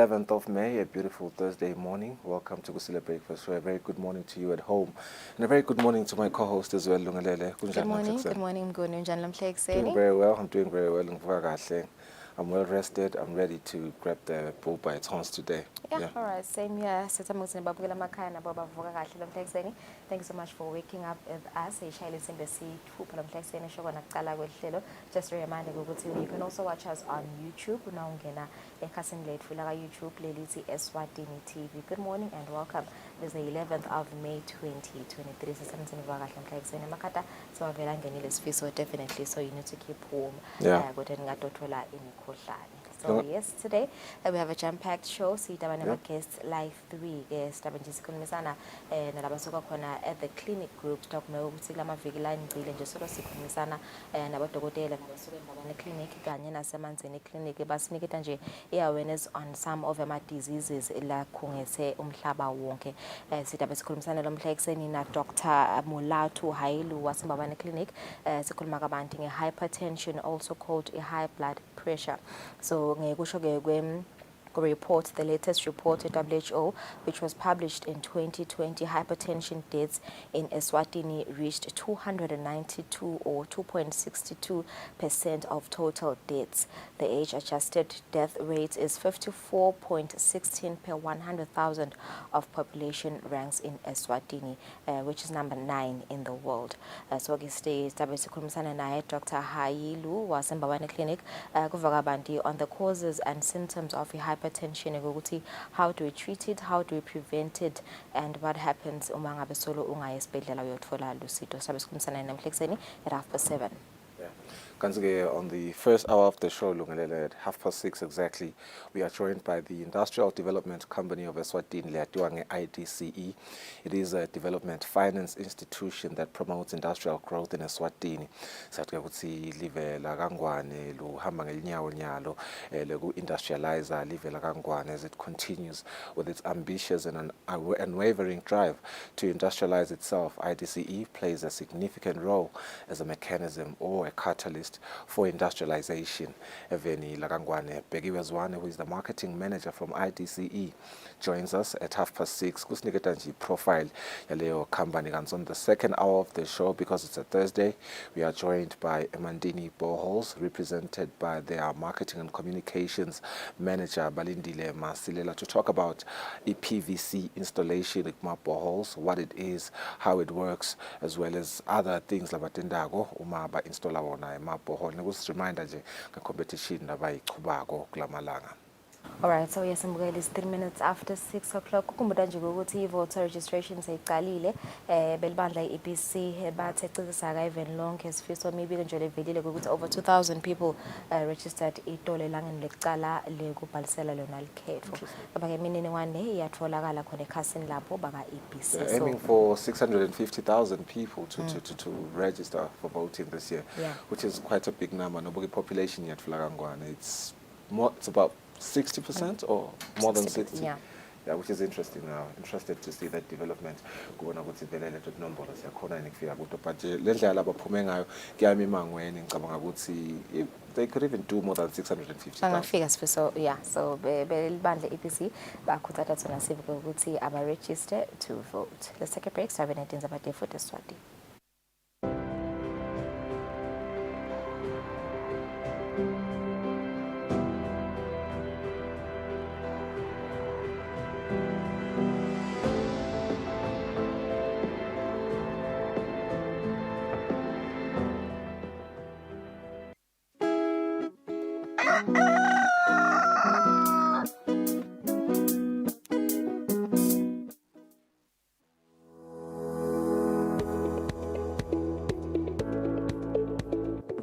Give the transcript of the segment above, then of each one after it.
11th of May, a beautiful Thursday morning. Welcome to Kusile Breakfast Show. A very good morning to you at home. And a very good morning to my co-host as well, Lungalele. Good morning, Doing very well. I'm doing very well. I'm well rested. I'm ready to grab the bull by its horns today. Yeah, all right, same here. Thank you so much for waking up with us. Just a reminder, you can also watch us on YouTube. YouTube, Eswatini TV. Good morning and welcome. It is the 11th of May 2023. So definitely, so you need to keep warm. Yeah. So yes, today we have a jam-packed show. Sitaba guests live 3 guests. Sikhulumisana nalabasuka khona at the clinic group. Talkme ukuthi kulamaviki la ngcile nje solo sikhulumisana nabadokotela nabasuka ngabane clinic kanye nasemanzini clinic basiniketa nje awareness on some of ama diseases la khungethe umhlaba wonke. Sitaba sikhulumisana lomhla ekseni na Dr. Mulatu Hailu wasembabane clinic. Sikhuluma kabanti nge-hypertension, also called a high blood pressure. So report, the latest report at WHO, which was published in 2020, hypertension deaths in Eswatini reached 292 or 2.62% of total deaths. The age-adjusted death rate is 54.16 per 100,000 of population, ranks in Eswatini, which is number 9 in the world. So Dr. Hailu was in Bawane Clinic on the causes and symptoms of hypertension, how do we treat it, how do we prevent it, and what happens at 7:30. On the first hour of the show, Lungalele, at 6:30 exactly, we are joined by the Industrial Development Company of Eswatini, IDCE. It is a development finance institution that promotes industrial growth in Eswatini. As it continues with its ambitious and unwavering drive to industrialize itself. IDCE plays a significant role as a mechanism or a catalyst for industrialization. Eveni Lagangwane Begiwezwane, who is the marketing manager from IDCE, joins us at 6:30. Kusniketanji profile Yaleo company. And on the second hour of the show, because it's a Thursday, we are joined by Emandini Boreholes, represented by their marketing and communications manager Balindile Masilela, to talk about PVC installation at boreholes, what it is, how it works, as well as other things like Batendago, Umaba installer borehole. Negus reminder je competition nabayiqhubako kulamalanga. All right, so yes, it's 3 minutes after 6 o'clock. Kukumbuda nje ukuthi voter registration seyiqalile belibandla EPC bathecisa even long as fiso maybe nje levelile ukuthi over 2,000 people registered itole elangeni lecala lekubhalisela lona likhetho. Ngoba ngemininingwane iyatholakala khona ekhasini lapho baka EPC. Aiming for 650,000 people to register for voting this year, which is quite a big number. Nobuki population yet Flagangwane. It's about 60% or more than 60? Yeah, which is interesting now. Interested to see that development. But they could even do more than 650,000. So yeah, so belibandla EPC bakhuthatha thona civic ukuthi aba register to vote. Let's take a break. 7:18 zabade futhi Eswatini.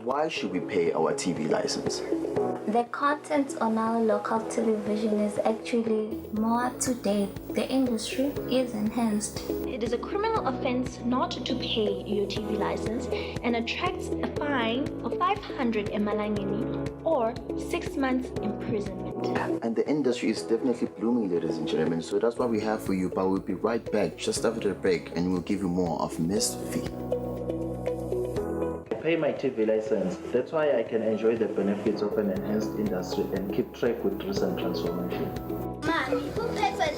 Why should we pay our TV license? The content on our local television is actually more up to date. The industry is enhanced. It is a criminal offense not to pay your TV license and attracts a fine of 500 emalangeni or 6 months imprisonment. And the industry is definitely blooming, ladies and gentlemen. So that's what we have for you. But we'll be right back just after the break, and we'll give you more of Miss V. Pay my TV license. That's why I can enjoy the benefits of an enhanced industry and keep track with recent transformation.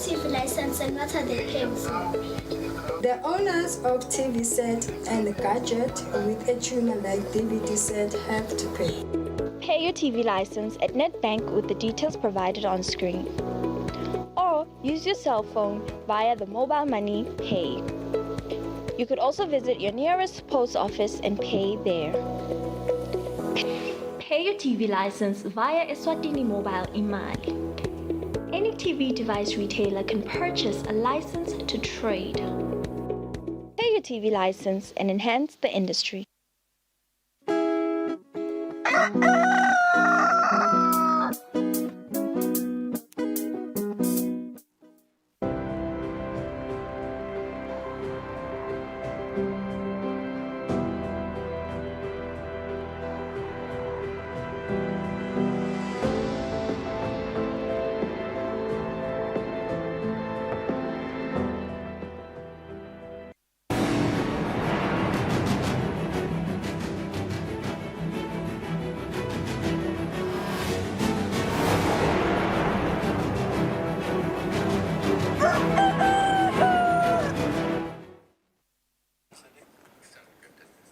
TV license and what are they paying for? The owners of TV set and gadget with a tuner like DVD set have to pay. Pay your TV license at NetBank with the details provided on screen. Or use your cell phone via the mobile money pay. You could also visit your nearest post office and pay there. Pay your TV license via Eswatini Mobile Imali. Any TV device retailer can purchase a license to trade. Pay your TV license and enhance the industry.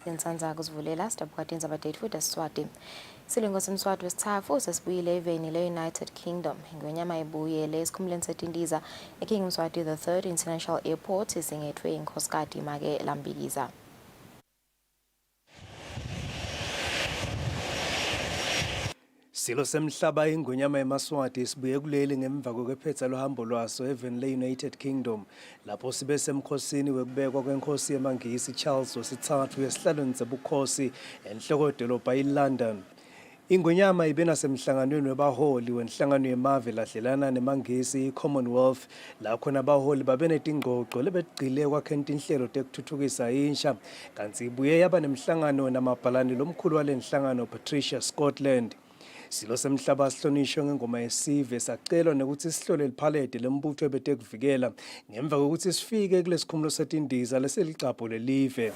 Insanza kuzivulela sidabukati indzaba tetfu desiswati silingo semswati wesithafu sesibuyile eveni le-United Kingdom ingwenyama ibuyele esikhumuleni setindiza eKing Mswati the Third International Airport isingethwe inkhosikati make lambikiza. Silo semhlaba ingwenyama eMaswati sibuye kuleli ngemva kokwephetha lohambo lwaso eveni le-United Kingdom lapho sibe semkhosini wekubekwa kwenkosi yemangisi Charles wesithathu yesihlalweni sebukhosi enhlokodolobha iLondon. Ingwenyama ibenasemhlanganweni webaholi wenhlangano yemave lahlelana nemangisi i-Commonwealth lapho nabaholi babenetingqoqo lebegcile kwakhenta inhlelo tekuthuthukisa insha kanti ibuye yaba nemhlangano namabhalani lomkhulu walenhlangano Patricia Scotland. Silo semhlaba sihlonishwe ngengoma yesive sacelwa nekuthi sihlole liphalede lembutho ebetekuvikela ngemva kokuthi sifike kulesikhumulo setindiza leselicapho lelive.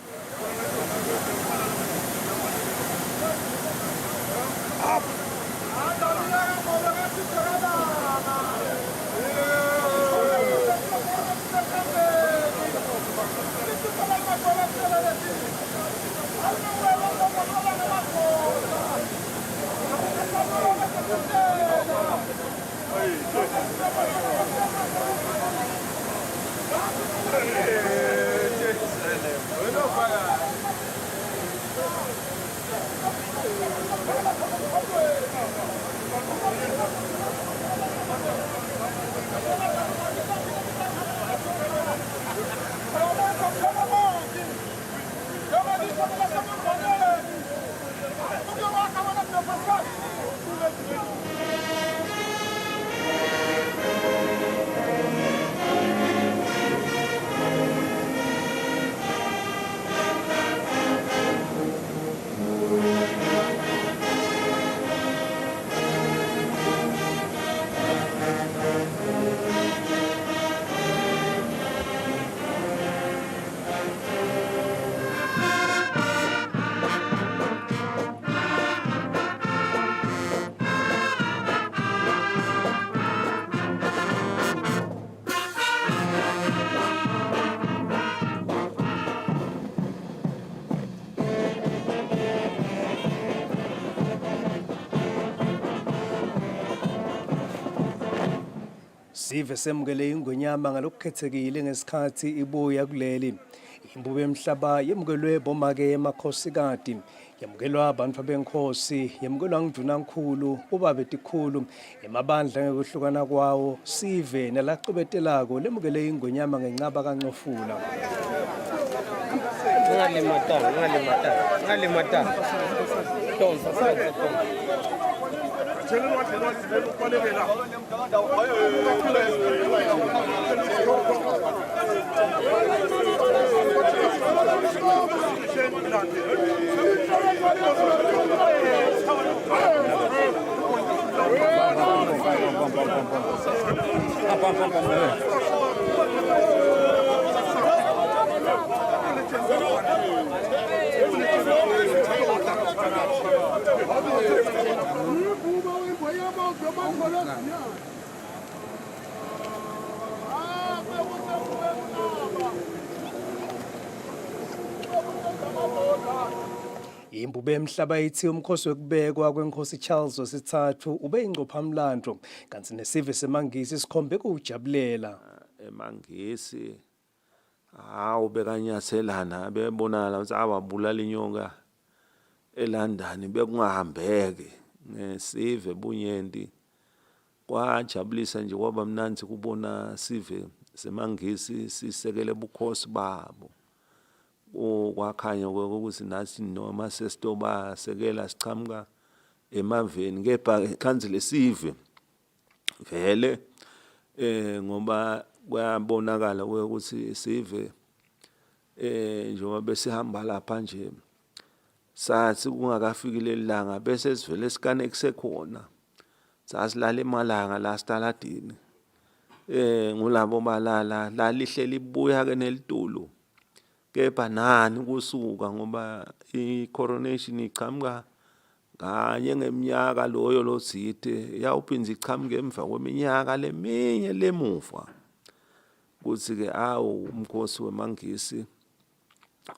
Sive semukele ingwenyama ngalokukhethekile ngesikhathi ibuya kuleli. Imbube emhlaba yemukelwe bomake emakhosikati, yemukelwa abantu benkosi, yemukelwa ngdunankulu, ubaba etikhulu, emabandla ngekuhlukana kwawo, sive nalaqobetelako lemukele ingwenyama ngencaba kaNcofula. Ngalimata. Imbube emhlaba ithi umkhosi wekubekwa kwenkosi Charles III ube ingqophamlando kanti nesive semangisi sikhombe kujabulela. Emangisi hawu bekanyathelana bebonala ukuthi awabulala inyoka eLondon bekungahambeke ngesive bunyenti kwajabulisa nje kwaba mnandi kubona sive semangisi sisekele bukhosi babo kwakhanya ukuthi nathi noma sesitoba sekela sichamuka emaveni kepha khanzi lesive vele ngoba kwabonakala ukuthi sive njengoba besihamba lapha nje sathi kungakafiki lelanga bese sivele sikane kusekhona sasilala emalanga la staladini ngulabo balala la lihle libuya ke nelitulo kepha nani kusuka ngoba i-coronation iqhamuka kanye ngeminyaka loyo lozithe yawuphinda iqhamuke emva kweminyaka leminye lemuva kuthi ke awu umkhosi wemangisi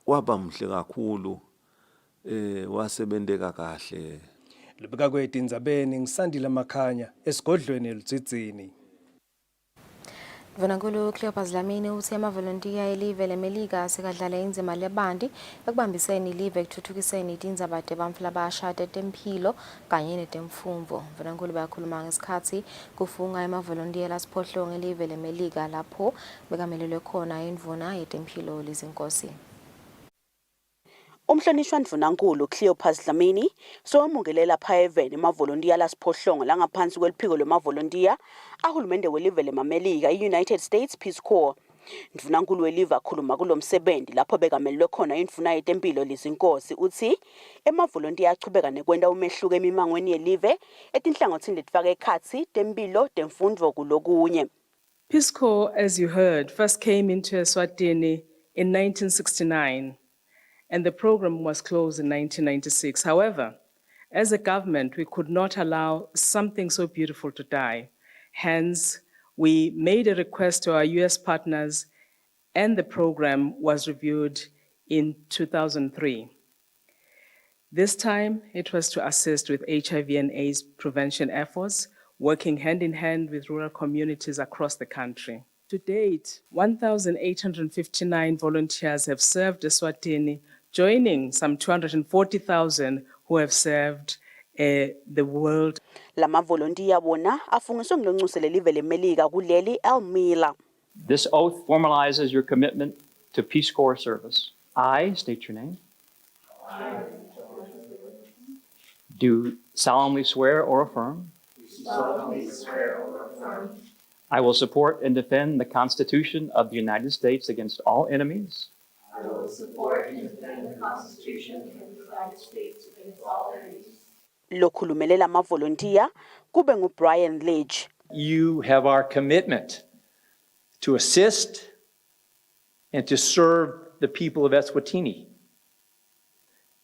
waba mhle kakhulu wasebenteka kahle. Lubika kwethu indzabeni ngisandile Makhanya esigodlweni eLudzidzini. Mvunankulu Cleopas Dlamini uthi amavolontiya elive leMelika sekadlala inzima lebandi ekubambiseni ilive ekuthuthukiseni tindzaba tebantfu labasha tetemphilo kanye netemfundvo. Mvunankulu bayakhuluma ngesikhatsi kufunga amavolontiya lasiphohlongo elive leMelika lapho bekamelelwe khona indvuna yetemphilo Lizinkosi. Umhlonishwa Mvunankulu Cleopas Dlamini sowamungelela phayeveni amavolontiya lasiphohlongo langaphansi kweliphiko lemavolontiya ahulumende welive lemamelika i-United States Peace Corps. Mvunankulu welive akhuluma kulomsebenzi lapho bekamelelwe khona indvuna yetempilo Lizinkosi uthi emavolontiya achubeka nekwenta umehluko emimangweni yelive etinhlangothini letifaka ekhatsi tempilo temfundvo kulokunye. Peace Corps, as you heard, first came into Eswatini in 1969. And the program was closed in 1996. However, as a government, we could not allow something so beautiful to die. Hence, we made a request to our US partners, and the program was reviewed in 2003. This time, it was to assist with HIV and AIDS prevention efforts, working hand in hand with rural communities across the country. To date, 1,859 volunteers have served Eswatini, joining some 240,000 who have served the world. Lama volunteer bona afungiswe ngilonxusele live leMelika kuleli Elmila. This oath formalizes your commitment to Peace Corps service. I state your name. Do solemnly swear or affirm. I will support and defend the Constitution of the United States against all enemies. I will support and defend the Constitution of the United States against all enemies. Lokhulumelela amavolontiya kube nguBrian Ledge. You have our commitment to assist and to serve the people of Eswatini,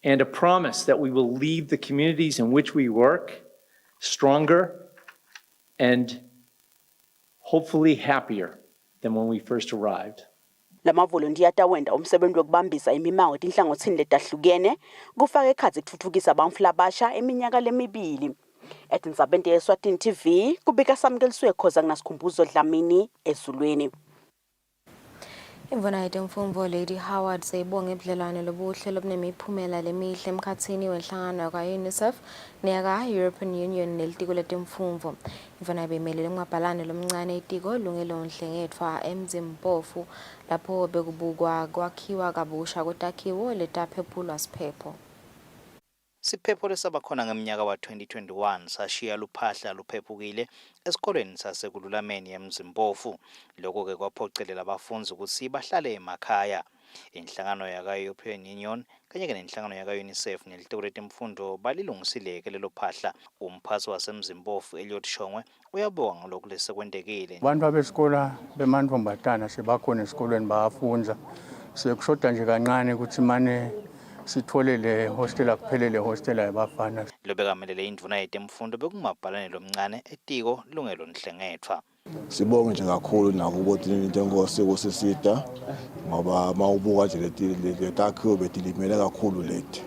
and a promise that we will leave the communities in which we work stronger and hopefully happier than when we first arrived. Lama volunteer tawenda umsebenzi wokubambisa imimango etinhlangothini letahlukene kufaka ekhatsi kuthuthukisa abantfu labasha eminyaka lemibili. Etindzabeni yeSwatini TV kubika samkeliswe khoza kunasikhumbuzo Dlamini ezulwini. Imvuna yetemfundvo Lady Howard seyibonga ibudlelwano lobuhle lobunemiphumela lemihle emkhatsini wenhlangano yaka-UNICEF neyaka-European Union nelitiko letemfundvo. Imvuna ibemelele ngumabhalane lomncane itiko lungelonhlengetfwa eMzimpofu lapho bekubukwa kwakhiwa kabusha kwetakhiwo letaphephulwa siphepho. Siphepho lesaba khona ngeminyaka wa 2021 sashiya luphahla luphephukile esikolweni sasekululameni eMzimpofu. Lokho ke kwaphocelela abafundi ukuthi bahlale emakhaya. Inhlangano yaka-European Union kanye nenhlangano yaka-UNICEF nelitiko letemfundo balilungisile ke lelo phahla. Umphathi waseMzimpofu Elliot Shongwe uyabonga ngalokho lesekwendekile. Abantu abesikole bemantombazana sebakhona esikolweni bayafunza. Sekushoda nje kancane ukuthi manje sithole le hostel akuphelele hostel yabafana. Lobekamelele indvuna yetemfundo bekumabhalane lomncane etiko lungelonhlengethwa. Sibonge nje kakhulu nakubo njengosi kusisita ngoba mawubuka nje letakhiwo betilimele kakhulu leti.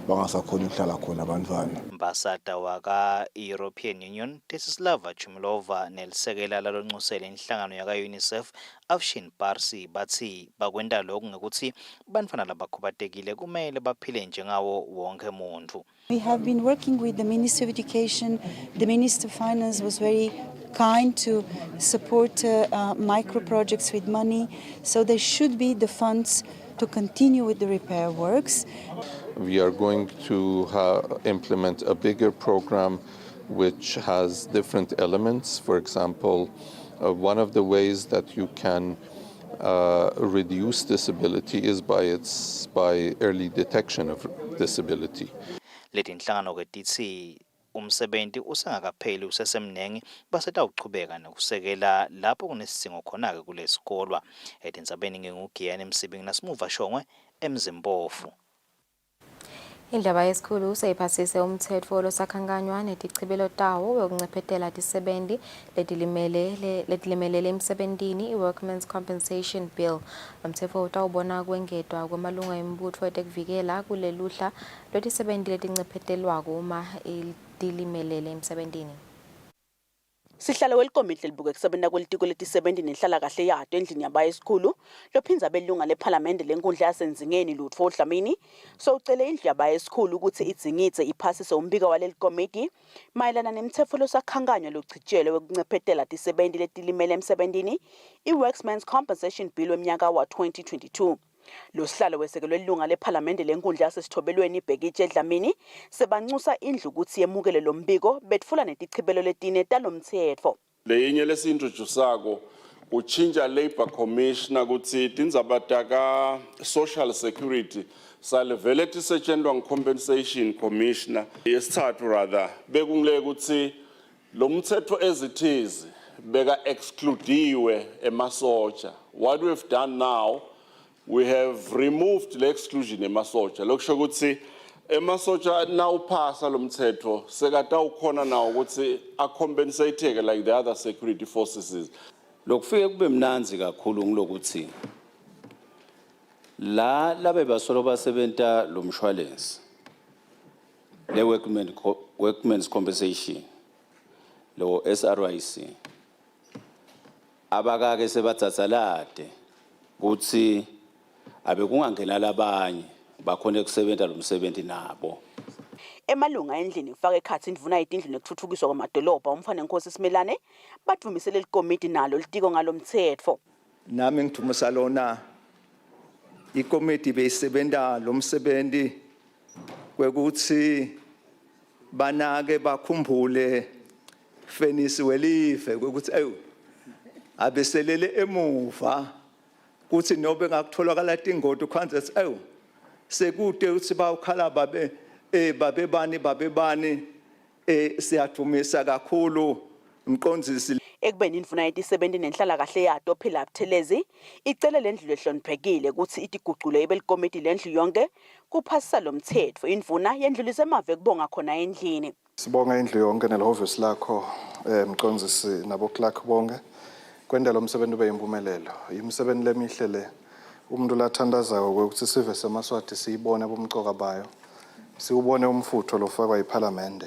bangasakhona ukuhlala khona abantwana. Ambassador waka European Union Tesislava Chumilova nelisekela lalonxusela inhlangano yaka UNICEF Afshin Parsi bathi bakwenda lokhu ngekuthi bantwana labakhubatekile kumele baphile njengawo wonke umuntu. We have been working with the Ministry of Education. The Minister of Finance was very kind to support micro projects with money, so there should be the funds to continue with the repair works. We are going to implement a bigger program which has different elements. For example, one of the ways that you can reduce disability is by early detection of disability. Leti inhlangano ke tithi umsebenzi usengakapheli usesemnengi basetawuchubeka nokusekela lapho kunesidingo khona ke kulesikolwa etindzabeni ngingugiyane emsibingi nasimuva shongwe emzimbofu. Indaba yesikhulu seyiphasise umthetho losakhankanywa netichibelo tawo wokuncephetela tisebenzi letilimelele emsebentini i-Workmen's Compensation Bill. Umthetho utawubona kwengedwa kwemalunga embutfo etekuvikela kuleluhla lwetisebenzi letincephetelwako uma tilimelele emsebentini. Sihlalo welikomiti libuke kusebenta kwelitiko letisebenzi nenhlala kahle yato endlini yabayesikhulu lophindza belunga lephalamende lenkundla yasenzingeni Lutfo Dlamini so ucele indlu yabayesikhulu ukuthi idzingidze iphasise umbiko walelikomiti mayelana nemtsetfo losakhankanywa lochitshele wekuncephetela tisebenzi letilimele emsebentini i-Workmen's Compensation Bill wemnyaka wa 2022. Lo sihlalo wesekelwe ilunga lephalamende lenkundla yasesithobelweni ibhekitshe Dlamini sebanxusa indlu ukuthi yemukele lo mbiko betfula netichibelo letine talomthetho. Leyinye lesintroduceako kuchinja Labor Commissioner ukuthi tindzaba taka Social Security salevele tisetshenzwa ngi-Compensation Commissioner yesithathu rather bekungileke ukuthi lo mthetho ezithize beka excludiwe emasotsha. What we've done now, we have removed the exclusion emasotsha. Lokusho ukuthi emasotsha now phasa lo mthetho sekatawukhona nawo ukuthi acompensateke like the other security forces. Lokufike kube mnanzi kakhulu ngilokuthi la labe basolo basebenta lo mshwalense le Workmen's Compensation lo SRIC abakake sebathatsalade ukuthi abe kungangena labanye bakhona kusebenta lo msebenzi nabo. Emalunga endlini kufaka ekhathi indvuna yetindlu nekuthuthukiswa kwamadolobha umfana Nkosi Simelane batvumisele likomiti nalo litiko ngalomthetho. Nami ngithumisa lona ikomiti beyisebenta lo msebenzi kwekuthi banake bakhumbule fenisi welive kwekuthi abeselele emuva kuthi nobe ngakutholakala tingoti kwanza sekude ukuthi bawukhala babebani siyathumisa kakhulu umqondzisi. Ekubeni indvuna yetisebenzi nenhlala kahle yato phela Buthelezi icele lendlu lehloniphekile ukuthi itigucule ibe likomiti lendlu yonke kuphasisa lo mthetho indvuna yendlulise emave kubonga khona endlini. Sibonga indlu yonke nelehhovisi lakho mqondzisi nabo clerk bonke kwenda lo msebenzi ube yimpumelelo. Imisebenzi lemihle le umuntu lathandazayo ukuthi sive semaswati siyibone bomcoka bayo siubone umfutho lofakwa iParliament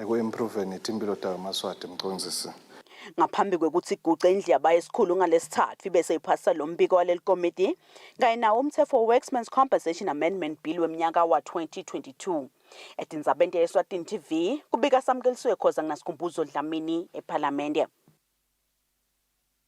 eku-improveni itimpilo tayo maswati mqondzisi. Ngaphambi kwekuthi iguce indlu yabayesikhulu ngalesithathu bese iphasa lo mbiko walelikomiti kanye nawo umthetho Workmen's Compensation Amendment Bill wemnyaka wa 2022. Etindzabeni yeSwatini TV kubika samkeliswe khoza nginasikhumbuzo Dlamini eParliament.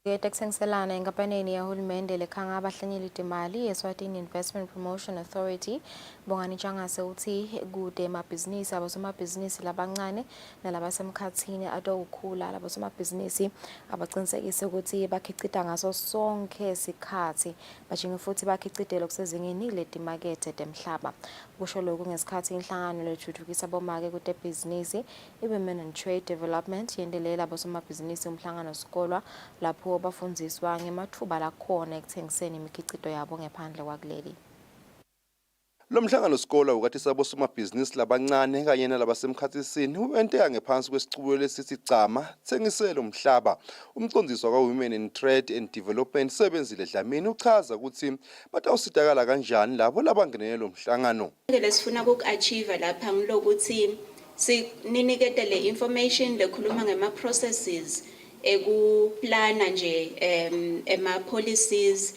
Teksengiselana enkampanini yahulumende lekhanga abahlanyeli timali Eswatini Investment Promotion Authority bongani changase uthi kude emabhizinisi abosomabhizinisi labancane nalabasemkhathini atawukhula labosomabhizinisi abaqinisekise ukuthi bakhicita ngaso sonke isikhathi bajinge futhi bakhicitela kusezingeni letimakethe temhlaba. Kusho lokhu ngesikhathi inhlangano lethuthukisa bomake kutebhizinisi i-Women and Trade Development yendelela abosomabhizinisi umhlangano sikolwa lapho bafundziswa ngemathuba lakhona ekuthengiseni imikhiqito yabo ngaphandle kwakuleli. Lo mhlangano sikole ukwathisa abosomabhizinisi labancane kanye nalabasemkhathisini wenteka ngephansi kwesicubu lesithi Gcama Thengiselo Mhlaba. Umcondziswa kwa-Women in Trade and Development Sebenzile Dlamini uchaza ukuthi batawusitakala kanjani labo labangenele lo mhlangano. Lesifuna uku-achieve lapha ngilokuthi sinikete le information lekhuluma ngema-processes ekuplana nje ema-policies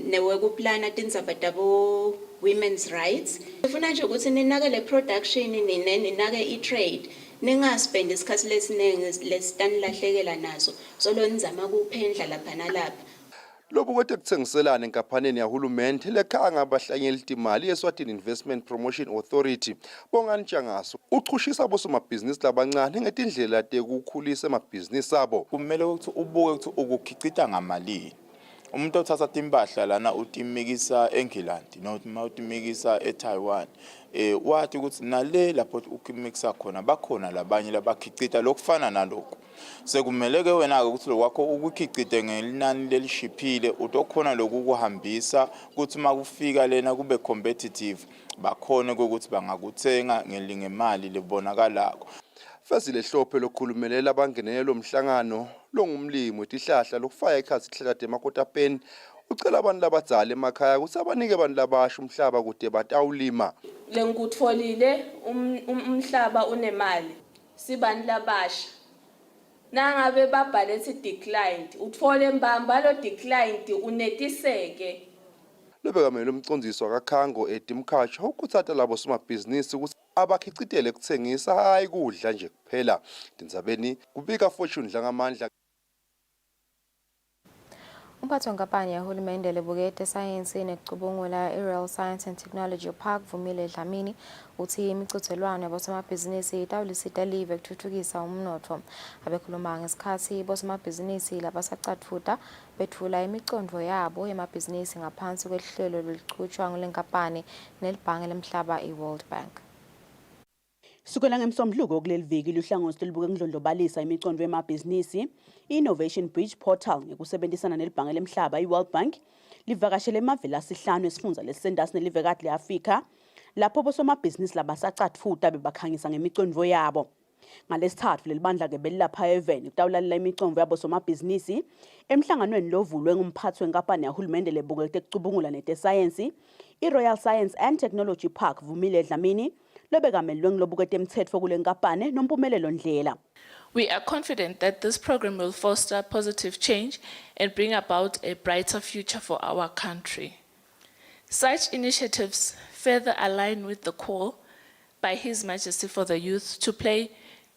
newekuplana tindzaba tabo women's rights. Sifuna nje ukuthi ninake le production ninake i-trade ningaspendi isikhathi lesiningi lesitanilahlekela nazo solo nizama kuphendla lapha nalapha. Lobu kwethe kuthengiselana enkampanini yahulumende lekhanga abahlanyeli timali Eswatini Investment Promotion Authority Bongani Tjangaso uchushisa abosomabhizinisi labancane ngetindlela tekukhulisa amabhizinisi abo. Kumele ukuthi ubuke ukuthi ukukhicita ngamalini. Umuntu othatha timpahla lana utimikisa eNgilandi noma utimikisa eTaiwan wathi ukuthi nale lapho ukimikisa khona bakhona labanye labakhicita lokufana nalokho. Sekumele ke wena ke ukuthi lokwakho ukukhicite ngelinani lelishiphile utokhona lokukuhambisa ukuthi makufika lena kube competitive bakhone ukuthi bangakuthenga ngelingemali lebonakalako. Fezile hlophe lokhulumelela abangenele lo mhlangano longumlimi wetihlahla lokufaya ikhathi ihlakade emakotapeni ucela abantu labadzala emakhaya ukuthi abanike abantu labasha umhlaba kude batawulima. Lengutfolile umhlaba unemali sibani labasha nangabe babhalethi declined utfole mbamba lo declined unetiseke. Lobekamele umcondziswa kakhango eDimkhatsha ukuthatha labo somabhizinisi ukuthi abakhicitele kuthengisa hayi kudla nje kuphela. Tindzabeni kubika Fortune Dlangamandla. Umphathi wenkampani yahulumende lebukete sayensi nekucubungula i-Real Science and Technology Park Vumile Dlamini uthi imicuthelwano yabosomabhizinisi itawulisita live kuthuthukisa umnotho. Abekhuluma ngesikhathi bosomabhizinisi labasacatfuta bethula imicondvo yabo yemabhizinisi ngaphansi kwehlelo lelichutshwa ngulenkampani nelibhange lemhlaba i-World Bank. Sukela ngemsombuluko kuleli viki luhlangothi libuke ngidlondlobalisa imicondvo yemabhizinisi i-Innovation Bridge Portal ngekusebenzisana nelibhange lemhlaba i-World Bank livakashele emavela asihlanu esifundza lesisendasi nelivekati le-Afrika lapho bosomabhizinisi labasacatfuta bebakhangisa ngemicondvo yabo. Ngalesithathu lelibandla ke belilapha eveni kutawulalela imicondvo yabosomabhizinisi emhlanganweni lovulwe ngumphathi wenkampani yahulumende lebukete kucubungula netesayensi i-Royal Science and Technology Park Vumile Dlamini lobekamelwe ngilobukete emthetho kule nkampani nompumelelo ndlela. We are confident that this program will foster positive change and bring about a brighter future for our country. Such initiatives further align with the call by His Majesty for the youth to play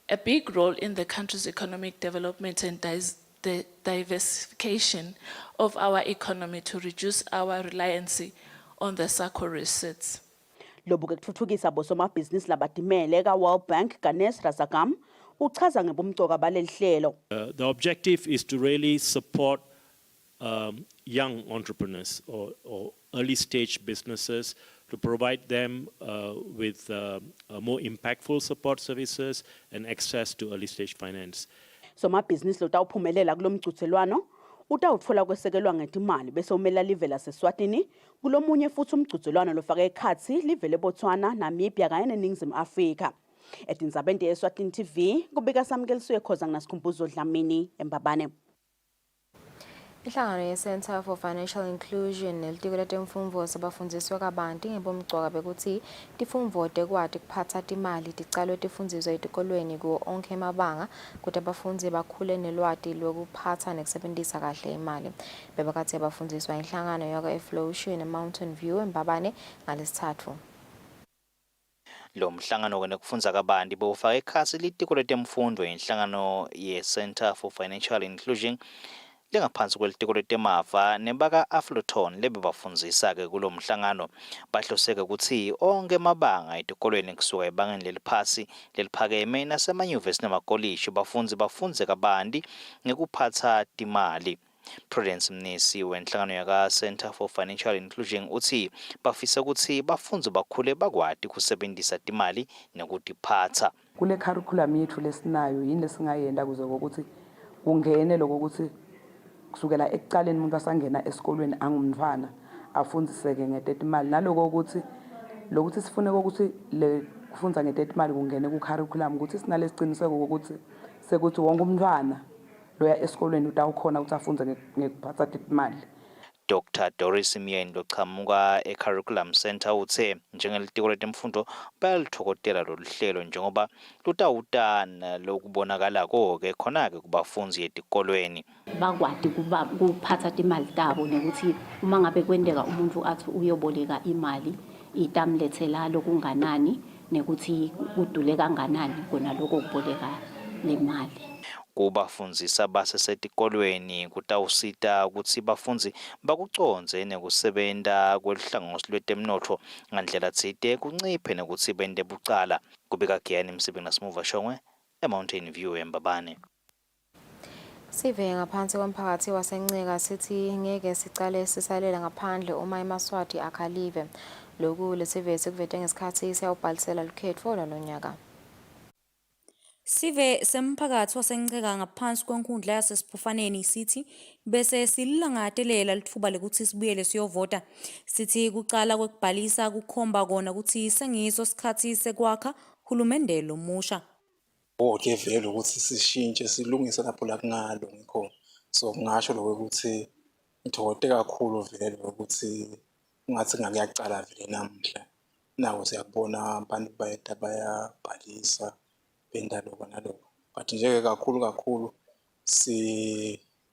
a big role in the country's economic development and the diversification of our economy to reduce our reliance on the SACCO receipts. Lobuke kuthuthukisa bosomabhizinisi labadimele ka-World Bank Ganesh Razagam uchaza ngebumcoka baleli hlelo. The objective is to really support young entrepreneurs or early stage businesses to provide them with more impactful support services and access to early stage finance. Somabhizinisi lotawuphumelela kulomcuthelwano utawutfola kwesekelwa ngetimali bese umela live laseSwatini kulomunye futhi umcuthelwano lofaka ekhatsi live leBotswana, Namibia kanye neNingizimu Afrika. Etindzabeni ye-Eswatini TV kubika Samkeliswe Khoza nginaSikhumbuzo Dlamini eMbabane. Inhlangano ye-Center for Financial Inclusion nelitiko letemfundvo sebafundziswa kabanti ngebomgcoka bekuthi tifundvo tekwati kuphatsa timali ticalwe tifundziswa etikolweni kuwo onkhe emabanga kuti abafundzi bakhule nelwati lwekuphatsa nekusebentisa kahle imali. Bebakatsi bafundziswa inhlangano yaka-Eflotion eMountain View eMbabane ngalesithathu. Lo mhlangano wena kufundza kabanti bowufaka ekhasi litiko letemfundvo inhlangano ye-Center for Financial Inclusion lengaphansi kwelitiko letemafa nebaka Afloton lebebafundzisa ke kulo mhlangano bahloseke ukuthi onke emabanga etikolweni kusuka ebangeni leliphasi leliphakeme nasemanyuvesi nemakoliji bafundzi bafundze kabanti ngekuphatsa timali. Prudence Mnisi wenhlangano yaka Center for Financial Inclusion uthi bafisa ukuthi bafundzi bakhule bakwati kusebenzisa timali nekutiphatsa. Kule curriculum yethu lesinayo yini lesingayenda kuze ukuthi ungene lokuthi kusukela ekuqaleni umuntu asangena esikolweni angumntwana afundziseke ngetetimali naloko ukuthi lokuthi sifune ukuthi le kufundza ngetetimali kungene ku-curriculum ukuthi sinalesiqiniseko ukuthi sekuthi wonke umntwana loya esikolweni utawukhona ukuthi afunde ngekuphatsa imali. Dr. Doris Myeni lochamuka e-Curriculum Center uthe njengelitiko letemfundo bayalithokotela lolu hlelo njengoba lutawutana lokubonakala konke khona-ke kubafundzi etikolweni. Bakwadi kuphatha imali tabo nekuthi uma ngabe kwendeka umuntu athi uyoboleka imali itamlethela lokunganani nekuthi kudule kanganani kona lokho kuboleka le mali. Kubafundzisa basesetikolweni kutawusita ukuthi bafundzi bakuconze nekusebenta kwelihlangosi lwetemnotfo ngandlela tsite kunciphe nekuthi bente bucala. Kubika Giyani Msibeni Nasimuva Shongwe eMountain View eMbabane. Sive ngaphansi komphakathi wasencika sithi ngeke sicale sisalela ngaphandle uma eMaswati akhalive. Lokhu lesive sikuvete ngesikhathi siyawubhalisela lukhetfo lwalonyaka. Sive semphakathi wasencika ngaphansi kwenkundla yasesiphufaneni sithi bese sililangatelela litfuba lekuthi sibuyele siyovota. Sithi kucala kwekubhalisa kukhomba kona ukuthi sengiso sikhathi sekwakha hulumende lomusha. Ke vele ukuthi sishintshe silungise lapho la kungalo ngikho. So ngisho lokho ukuthi ngithokote kakhulu vele ukuthi ungathi ngakuyacala vele namhla. Nawo siyabona abantu bayabhalisa benda lokho nalokho. But nje kakhulu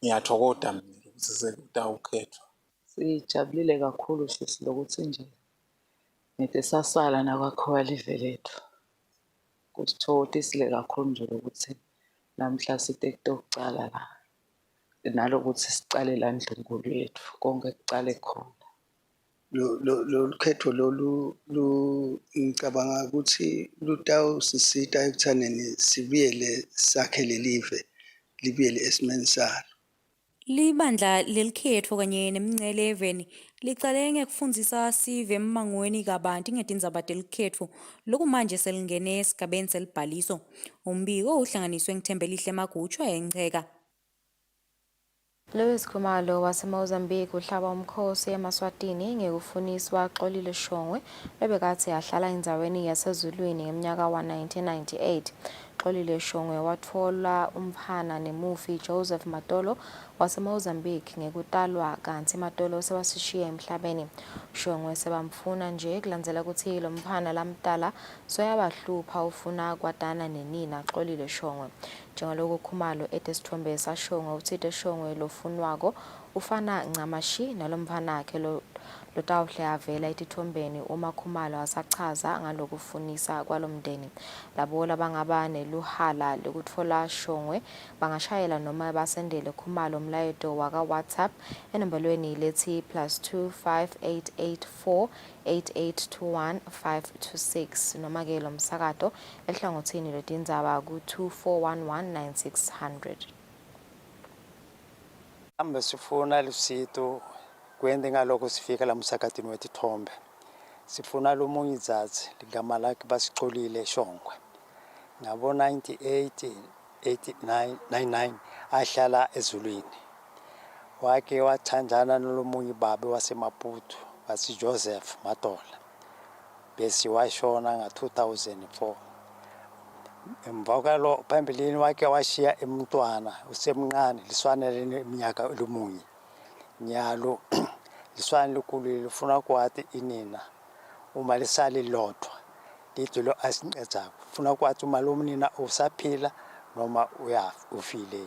ngiyathokoda mina ukuthi sekutawukhethwa. Sijabulile kakhulu sisi lokuthi nje nete sasala nakwakhiwa live lethu. Kusithokotisile kakhulu nje ukuthi namhla site kutokucala la. Nalokuthi sicale la ndlunkulu yethu konke kucale khona. Lo khetho lolu ngicabanga ukuthi lutawusisita ekuthaneni sibuyele sakhele live libuyele esimeni salo. Libandla lelikhetfo kanye nemingcele eveni licale ngekufundzisa sive emmangweni kabanti ngetindzaba telikhetfo loku manje selingene esigabeni selibhaliso. Umbiko uhlanganiswe ngithembelihle Magutshu eNceka. Louis Khumalo waseMozambique uhlaba umkhosi eMaswatini ngekufuniswa Xolile Shongwe bebekathi ahlala endzaweni yasezulwini ngeminyaka wa-1998. Xolile Shongwe watfola umfana nemufi Joseph Matolo waseMozambique ngekutalwa kanti Matolo sewasishiya emhlabeni. Shongwe sebamfuna nje kulandzela ukuthi lo mfana lamtala soyabahlupha ufuna kwatana nenina Xolile Shongwe. Njengaloku Khumalo etesithombe sashongwe uthite Shongwe lofunwako ufana ncamashi nalomfana akhe lotawuhle avela etithombeni uma Khumalo asachaza ngalokufunisa kwalomndeni. Labo labangaba neluhala lokutfola Shongwe bangashayela noma basendele Khumalo umlayeto waka WhatsApp enombalweni lethi +2 5884 8821 526 noma ke lo msakato ehlangothini lwetindzaba ku-2411 9600. Ambe sifuna lusito kwende ngaloko sifika la msakatini wetithombe. Sifuna lo munyizazi ligama lakhe basicolile Shongwe. Ngabo 98 89 99 ahlala ezulwini. Wake wathandana nolomunye babe wasemaputo basi Joseph Matola. Bese washona nga 2004. Emvakalo phambilini wake washiya emntwana usemncane liswanele neminyaka elumunye. Nyalo liswane likhulu lifuna kwathi inina uma lisali lodwa lidlo asinceda ufuna kwathi uma lo mnina usaphila noma ufile.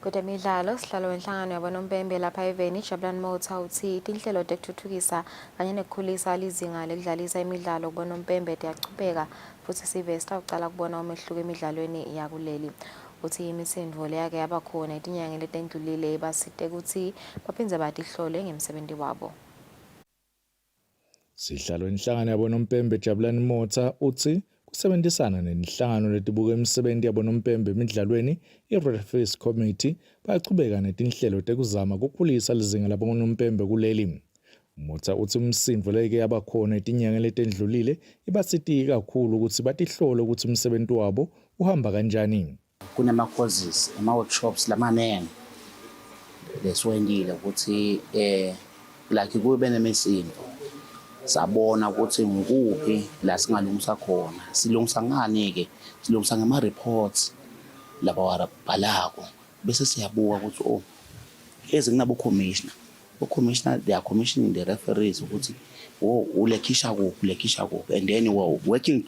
Kudemidlalo sihlalo wenhlangano yabonompembe lapha eveni Jabulani Motha uthi tinhlelo tekuthuthukisa kanye nekukhulisa lizinga lekudlalisa imidlalo kubonompembe tiyachubeka futhi sive sitawucala kubona umehluko emidlalweni yakuleli. Uthi imisindvo leyake yabakhona etinyangeni letendlulile basite ukuthi baphindze batihlole ngemsebenzi wabo. Sihlalo inhlangano yabonompembe Jabulani Motha uthi kusebenzisana nenhlangano letibuka imisebenzi yabonompembe emidlalweni i-Red Face Committee bayachubeka netinhlelo tekuzama ukukhulisa lizinga labonompembe kuleli. Motsa uthi umsindvo leke yabakhona etinyanga letendlulile ibasiti kakhulu ukuthi batihlole ukuthi umsebenzi wabo uhamba kanjani. Kunama-courses, ama-workshops lamaningi lesiwendile ukuthi like kube nemisindo sabona ukuthi ngikuphi la singalungisa khona. Silungisa ngani-ke? Silungisa ngama-reports laba wabhalako bese siyabuka ukuthi kunabo commissioner. Commissioner, they are commissioning the referees ukuthi ulekhisha kuphi, and then we're working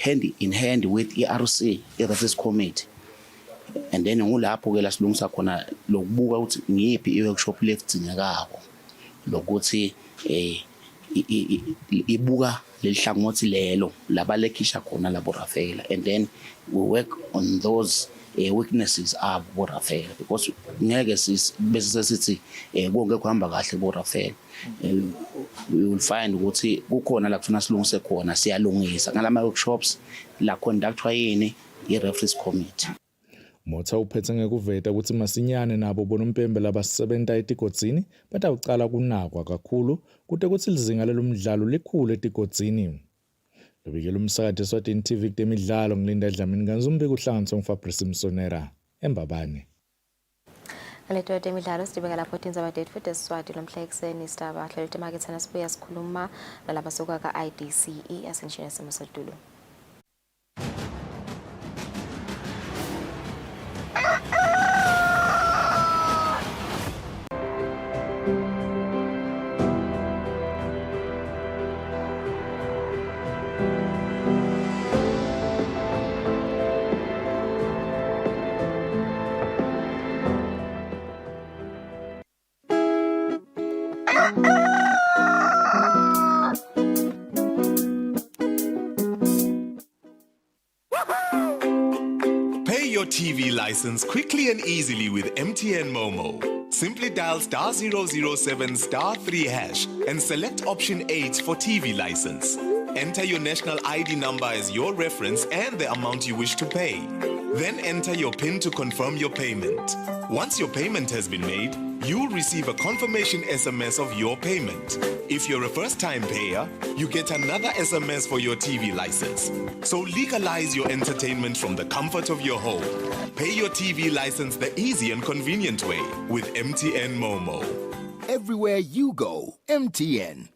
hand in hand with ERC, referees committee. And then ngulapho ke la silungisa khona lokubuka ukuthi ngiyiphi i-workshop ledzinyakako lokuthi ibuka lelihlangothi lelo labalekhisha khona labo Rafaela, and then we work on those weaknesses abo Rafaela, because ngeke bese sithi konke kuhamba kahle bo Rafaela. We will find ukuthi kukhona la kufuna silungise khona siyalungisa ngalama workshops la conductwa yini i-referees committee. Motsa uphethe ngekuveta ukuthi masinyane nabo bonompembe labasebenta etigodzini batawucala kunakwa kakhulu kute kutsi lizinga lelomdlalo likhulu etigodzini. Lobikela umsakade Eswatini TV kutemidlalo ngilinda Dlamini Ganzumbi kuhlanganiswa nguFabrice Msonera eMbabane. Leto temidlalo sidibeka lapho tindzaba tethu futhi Eswatini lomhla ekseni isitaba hlelo temakethana sibuya sikhuluma nalabasuka ka-IDCE asenshini simo setulu. Pay your TV license quickly and easily with MTN Momo. Simply dial *007 *3# and select option 8 for TV license. Enter your national ID number as your reference and the amount you wish to pay. Then enter your PIN to confirm your payment. Once your payment has been made, you'll receive a confirmation SMS of your payment. If you're a first-time payer, you get another SMS for your TV license. So legalize your entertainment from the comfort of your home. Pay your TV license the easy and convenient way with MTN Momo. Everywhere you go, MTN.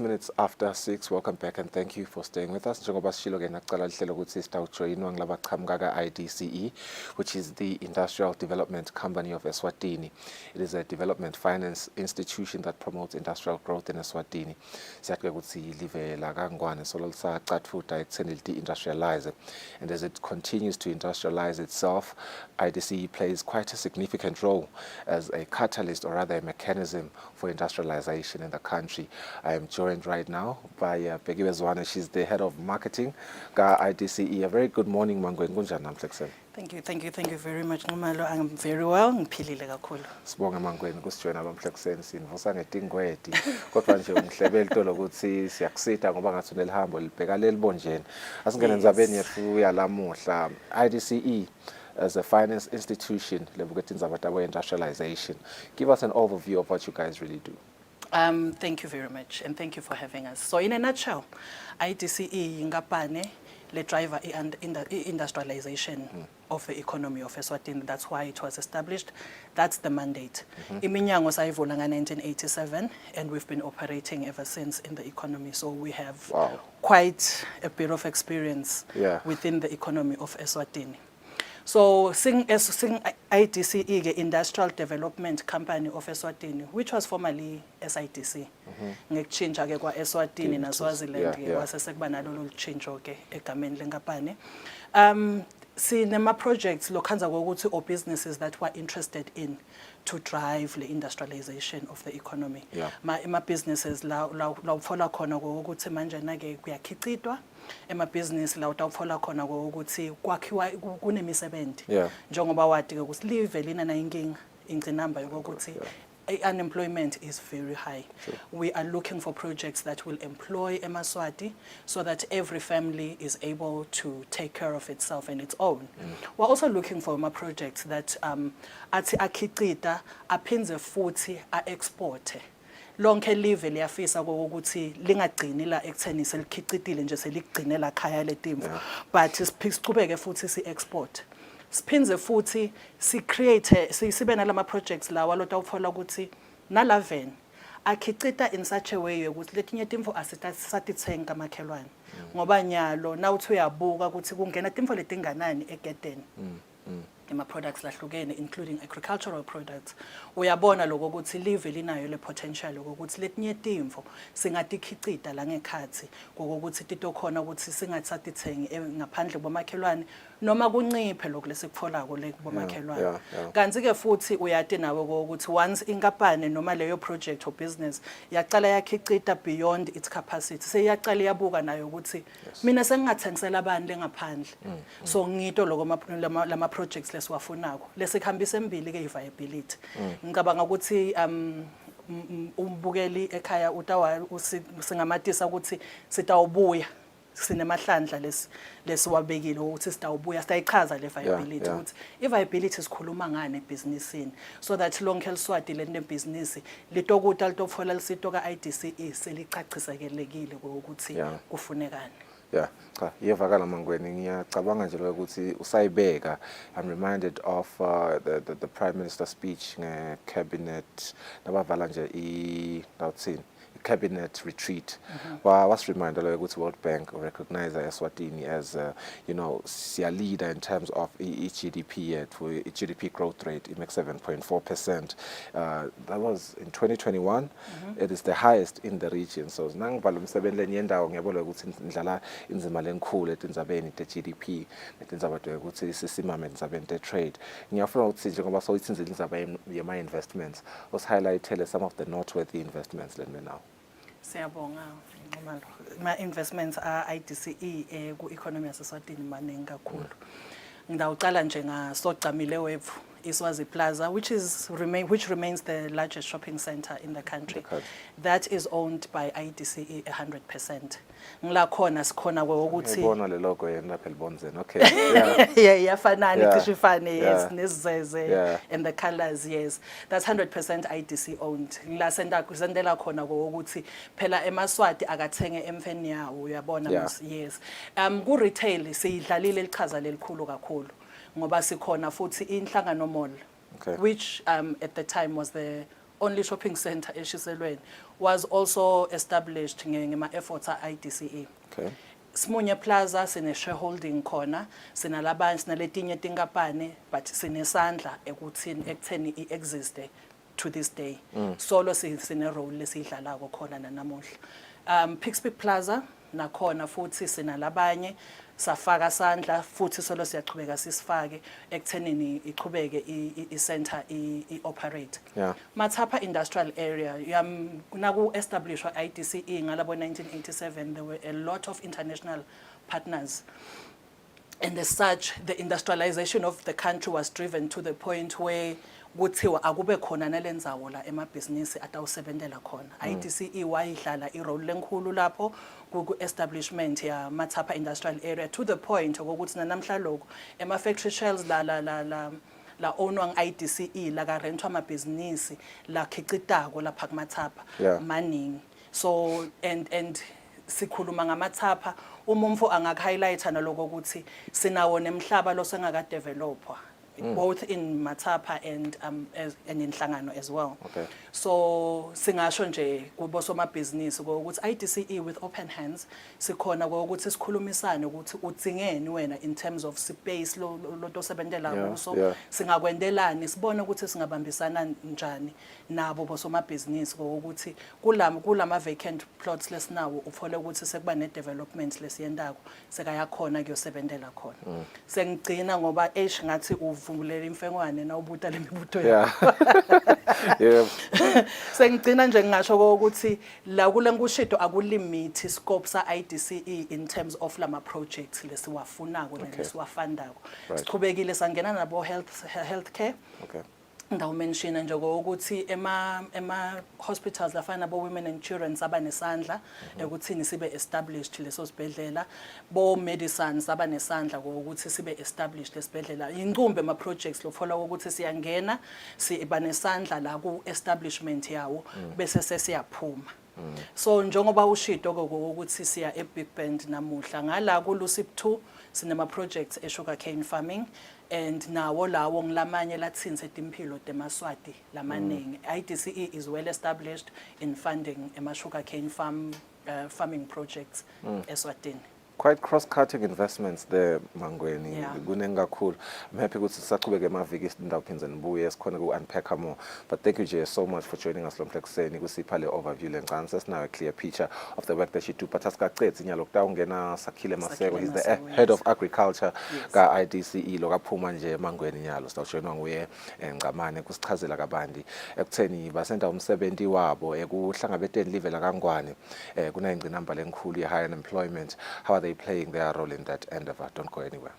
Minutes after 6, welcome back and thank you for staying with us. Njengoba sishilo ke naqala lihlelo ukuthi sitawujoyinwa ngilabaqhamuka ka-IDCE, which is the Industrial Development Company of Eswatini. It is a development finance institution that promotes industrial growth in Eswatini. Siyathi ukuthi live la kaNgwane solo lisacatfuta ekutheni li-industrialize, and as it continues to industrialize itself, IDCE plays quite a significant role as a catalyst, or rather a mechanism for industrialization in the country. I am joined right now by Peggy Eswatini. She's the head of marketing at IDCE. A very good morning, Mangweni. Thank you very much, Nomalo. I'm very well. Ngiphilile kakhulu. Sibonga Mangweni kusijoyina lo mhlekuseni sinvusa ngetingwedi. Kodwa nje umhlebe elitolo ukuthi siyakusita ngoba ngathi unelihambo libheka lelibonjeni. Asingene ndzabeni yethu yalamuhla. IDCE as a finance institution lebukethi indzaba tabo industrialization. Give us an overview of what you guys really do. Thank you very much, and thank you for having us. So in a nutshell, IDCE ingapane le driver industrialization of the economy of Eswatini. That's why it was established. That's the mandate. Iminyango sayivula nga 1987, and we've been operating ever since in the economy. So we have quite a bit of experience within the economy of Eswatini. So sing IDCE ke Industrial Development Company of Eswatini, which was formerly SIDC. Ngekuchinja ke kwa Eswatini na Swaziland ke kwase sekuba nalolu change ke egameni lenkampani. Sinema projects lokhanza kokuthi or businesses that were interested in to drive the industrialization of the economy. Ma businesses la utfola khona ukuthi manje na ke kuyakhicitwa business la utawutfola khona ukuthi kwakhiwa kunemisebenzi njengoba wadi ke ukuthi live lina na inkinga ingcinamba yokuthi unemployment is very high. We are looking for projects that will employ eMaswati so that every family is able to take care of itself and its own. We're also looking for projects that athi akhicita aphinze futhi a-export. Lonke live liyafisa ukuthi lingagcini la ekutheni selikhicitile nje seligcine la khaya letimvu, but siqhubeke futhi si-export. Siphinze futhi sibe nalama projects lawa lotawutfola ukuthi nalaven akhicita in such a way ukuthi letinye timvu asatithenga kamakhelwane ngoba nyalo nawuthi uyabuka ukuthi kungena timvu letinganani egedeni products lahlukene including agricultural products. Uyabona lokho ukuthi live linayo le potential ukuthi letinye timvu singatikhicita la ngekhathi ngokuthi titokhona ukuthi singathatithengi ngaphandle bomakhelwane noma kunciphe lokho lesikutfolako le bomakhelwane. Kanti ke futhi uyati nawe ukuthi once inkampani noma leyo project or business yaqala yakhicita beyond its capacity seyaqala yabuka nayo ukuthi mina sengingathengisela abantu lengaphandle. So ngito lokho lama projects lesiwafunako lesikhambisa embili ke viability. Ngicabanga ukuthi umbukeli ekhaya singamatisa ukuthi sitawubuya sinemahlandla lesiwabekile ukuthi sitawubuya sitayichaza le viability ukuthi i-viability sikhuluma ngani ebhizinisini so that lonke eliswati lene business litokuta litofuna lisito ka IDCE selicacisekelekile ukuthi kufunekani. Cha iyevakala mangweni ngiyacabanga nje ukuthi usayibeka. I'm reminded of the Prime Minister's speech nge-cabinet nabavala nje cabinet retreat. Was reminded ukuthi World Bank recognize Eswatini as a leader in terms of GDP GDP growth rate. It makes 7.4%. That was in 2021. It is the highest in the region. So nangivala umsebenzi lenyendawo ngiyabona ukuthi indlala inzima lenkhulu etindzabeni te-GDP netindzaba ukuthi sisimame endzabeni te-trade. Ngiyafuna ukuthi njengoba sowuyithinzile indzaba yema-investments usihighlightele some of the noteworthy investments now. Siyabonga ma-investments a-IDCE ku-economy yaseswatini maningi kakhulu. Ngidawucala nje ngasogcamile wethu Iswazi Plaza, which remains the largest shopping center in the country. That is owned by IDCE 100%. Ngila khona sikhona ukuthi ngibona le logo yena lapha elibonzeni. Okay. Yafanani tishifane yes nesizeze and the colors yes. That's 100% IDC owned. Ngila sendela khona ukuthi phela eMaswati akathenge emfeni yawo uyabona yes. Ku retail siyidlalile lichaza lelikhulu kakhulu. Ngoba sikhona futhi inhlangano mall which at the time was the only shopping center eShiselweni was also established ngema efforts IDCE. Smunye Plaza sine shareholding khona sinalabanye sinaletinye tinkampani but sinesandla ekutheni iexiste to this day. Solo sine role lesidlalako khona nanamuhla. Pixpic Plaza nakhona futhi sinalabanye safaka sandla futhi solo siyaqhubeka sisifake ekuthenini iqhubeke i-center i-operate. Mathapha industrial area naku establishwa IDCE ngalabo 1987 there were a lot of international partners. And as such, the industrialization of the country was driven to the point where kuthiwa akube khona nalendzawo la emabhizinisi atawusebentela khona. IDCE wayidlala irole lenkulu lapho ku-establishment ya Mathapha industrial area to the point ukuthi namhla lokho ema-factory shells la ownwa nge-IDCE la karentwa amabhizinisi la khicitako lapha kuMathapha maningi. So and sikhuluma ngamathapha umumfu angak-highlighta naloko ukuthi sinawo nemhlaba lo sengaka developwa both in Matapa and in Hlangano as well. Okay. So singasho nje kubo somabhizinisi ukuthi IDCE with open hands sikhona ukuthi sikhulumisane ukuthi udzingeni wena in terms of space lo tosebentela kuso singakwendelani sibone ukuthi singabambisana njani nabo bosomabhizinisi ukuthi kulama vacant plots lesinawo uphole ukuthi sekuba ne development lesiyendako sekayakhona kuyosebentela khona. Sengigcina ngoba ngathi uvulela imfengwane na ubuta lemibuto yakho. Sengigcina nje ngisho ukuthi la kule nkushido akulimit scope sa IDCE in terms of lama projects lesiwafunako nelesiwafundako. Siqhubekile sangena nabo healthcare. Okay. Ndawo mention nje ukuthi ema hospitals lafana bo women and children abanesandla ekuthini sibe established leso sibedlela bo medicines abanesandla ukuthi sibe established lesibedlela incumbe ama projects lofuna ukuthi siyangena siba nesandla la ku establishment yawo bese sesiyaphuma. So njengoba ushido ukuthi siya eBig Bend namuhla ngala ku Lucip 2 sinema projects sugar cane farming and nawo lawo ngilamanye lathinze impilo demaswati lamaningi. IDCE is well established in funding sugar cane farming projects Eswatini. Quite cross-cutting investments there, Mangweni. Cool. I'm happy to saqhubeka emaviki sindawuphinza nibuye sikhona ku-unpack more. But thank you, Jay, so much for joining us. Lomhlekiseni kusipha le overview lencane. Sesinayo a clear picture of the work that you do. But asikacethi nyalo kutawungena Sakhile Maseko. He's the head of agriculture ka IDCE lokaphuma nje Mangweni nyalo. Sitawujoyinwa nguye Ngqamane kusichazela kabanti ekutheni basenda umsebenzi wabo ekuhlangabeteni live la kaNgwane. Kunayingcinamba lenkulu ye high unemployment. How are they playing their role in that endeavor? Don't go anywhere.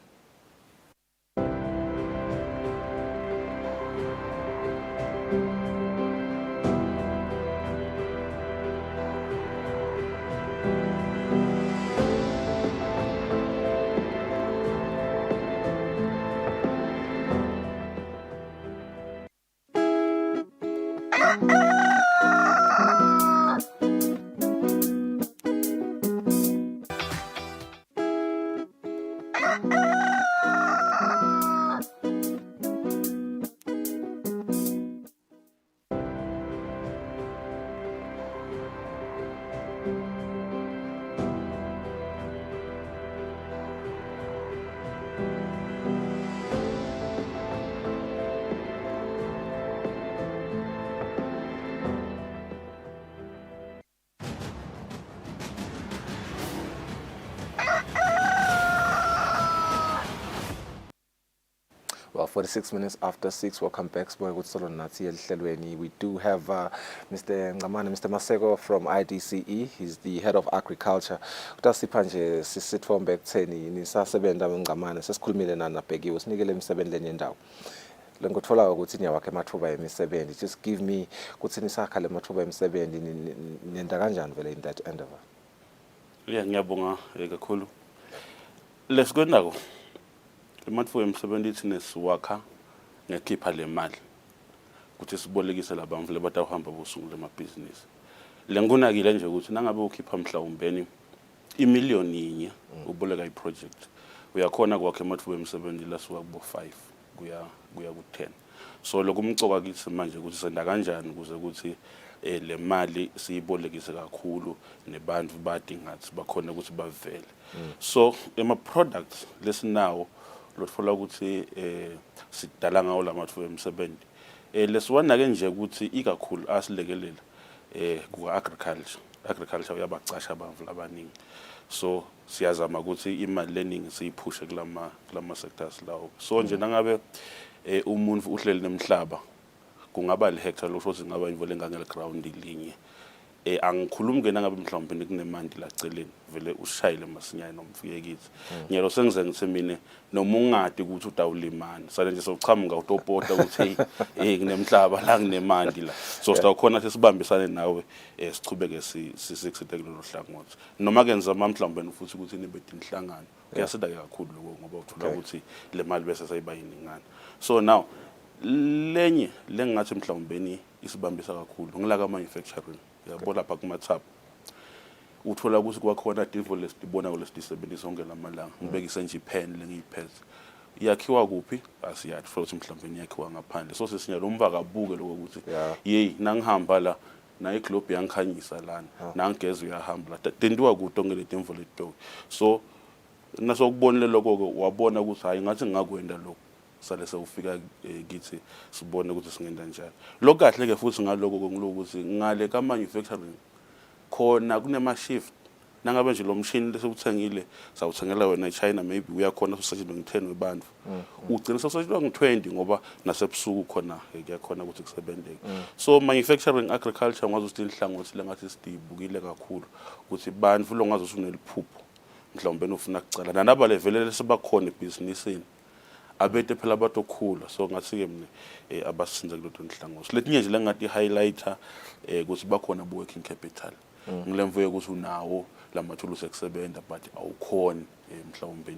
Well, 46 minutes after 6, welcome back. We do have Mr. Ngqamane, Mr. Maseko from IDCE. He's the head of agriculture. Kutasipha nje sisithombe ekutheni nisasebenza noNgqamane sesikhulumile nanabhekiwe sinikele imisebenzi lenyendawo. Lengothola ukuthi niyawakhe amathuba emisebenzi. Just give me ukuthi nisakha le mathuba emisebenzi nenda kanjani vele in that endeavor. Ngiyabonga kakhulu. Lesikwenako emathuba emisebenzi thina siwakha ngekhipha le mali ukuthi sibolekise labantu lebatawuhamba bosungula amabhizinisi. Lengunakile nje ukuthi nangabe ukhipha mhlawumbeni imiliyoni yinye uboleka iproject uyakhona kwakhe amathuba emisebenzi lasuka kubo 5 kuya ku 10. So lokumcoka kithi manje ukuthi senda kanjani ukuze ukuthi le mali siyibolekise kakhulu nebantu badingathi bakhona ukuthi bavele. So ema products lesinawo lotfola ukuthi sidala ngawo lamathuba emisebenzi lesiwana ke nje ukuthi ikakhulu asilekelela ku agriculture uyabacasha abantu abaningi. So siyazama ukuthi imali leningi siyiphushe kulama sectors lawo. So nje nangabe umuntu uhleli nemhlaba kungaba le hectare lokho singaba involve ngale ground linye. Angikhulumi ke nangabe mhlawumbe kunemandi la celeni vele ushayile masinyane nomfike kithi. Nyelo sengize ngithi mina noma ungadi ukuthi utawulimana sale nje sochamuka utopota ukuthi kunemhlaba la kunemandi la. So sitawukhona sesibambisane nawe sichubeke sisixite kulolu hlangothi. Noma kenza mhlawumbe futhi ukuthi nibe inhlangano. Kuyasida kakhulu lokho ngoba uthola ukuthi le mali bese sayiba yiningana. So now lenye lengathi mhlawumbe isibambisa kakhulu ngilaka manufacturing. Yabona lapha kumathaphu uthola ukuthi kwakhona divo lesibona lesisebenzisa onke lamalanga ngibekise nje ipen lengiyiphethe yakhiwa kuphi asiyathi futhi mhlawumbe yakhiwa ngaphandle so sesinyalo umva kabuke lokho ukuthi yey nangihamba la na iglobe yangikhanyisa lana nangigeza uyahamba la tentiwa kuto ngeleti imvo letoki so nasokubonile lokho wabona ukuthi hayi ngathi ngingakwenda lokho sale sewufika kithi sibone ukuthi singenda njani lo kahle ke futhi ngaloko kongilokuthi ngale ka manufacturing khona kunema shift nangabe nje lo mshini lesewuthengile sawuthengela wena eChina maybe uyakhona usetshenziswa nge10 webantu ugcina sewusetshenziswa nge20 ngoba nasebusuku khona kuyakhona ukuthi kusebenzeke so manufacturing agriculture ngazo ukuthi inhlangothi lengathi sidibukile kakhulu ukuthi bantu lo ngazo suneliphupho mhlawumbe ufuna ukucala nanaba levelele sebakhona ebusinessini abete phela batokhula so ngathi ke mina abasinza kulelo nhlangothi letinye nje lengathi highlighter ukuthi bakhona bo working capital ngilemvuye ukuthi unawo lamathulusi ekusebenza but awukhona mhlawumbe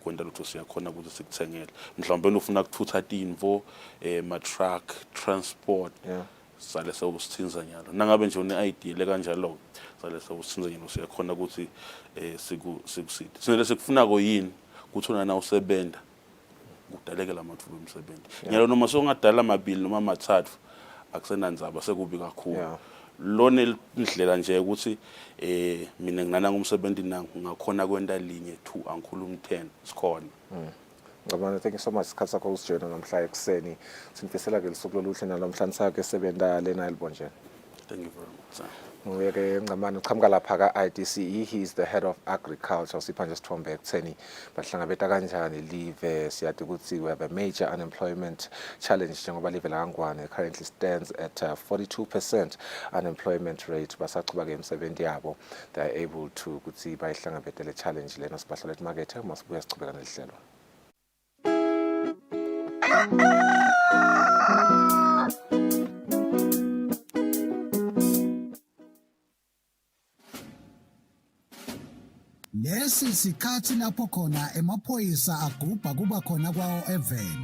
kwenda lutho siyakhona ukuthi sikuthengele mhlawumbe ufuna ukuthutha imvo ma truck transport sale sewusithinza nyalo nangabe nje une idea le kanjalo sale sewusithinza nyalo siyakhona ukuthi sikusithi sinele sikufuna ko yini ukuthi una na usebenda kudaleke lamathuba omsebenzi nyalo noma songadala amabili noma amathathu akusenanzaba sekubi kakhulu lone indlela nje ukuthi mina nginana ngumsebenzi ngakhona kwenda linye 2 angikhuluma 10 sikhona Ngabona thank you so much sikhatsa ko usijona namhla ekseni sinifisela ke lisuku loluhle nalamhlanje sakhe sebenta lena elibonjeni thank you very much Nguyeke Ngqamane uqhamuka lapha ka IDCE he is the head of agriculture sipha nje sithombe ekutheni bahlangabeta kanjani live siyathi ukuthi we have a major unemployment challenge njengoba live la Ngwane currently stands at 42% unemployment rate basaqhuba ke emsebenzi yabo they are able to ukuthi bayihlangabete le challenge lena sibahlola emarket masibuya sichubeka nelihlelo Lesi sikhathi lapho khona emaphoyisa agubha kuba khona kwawo even.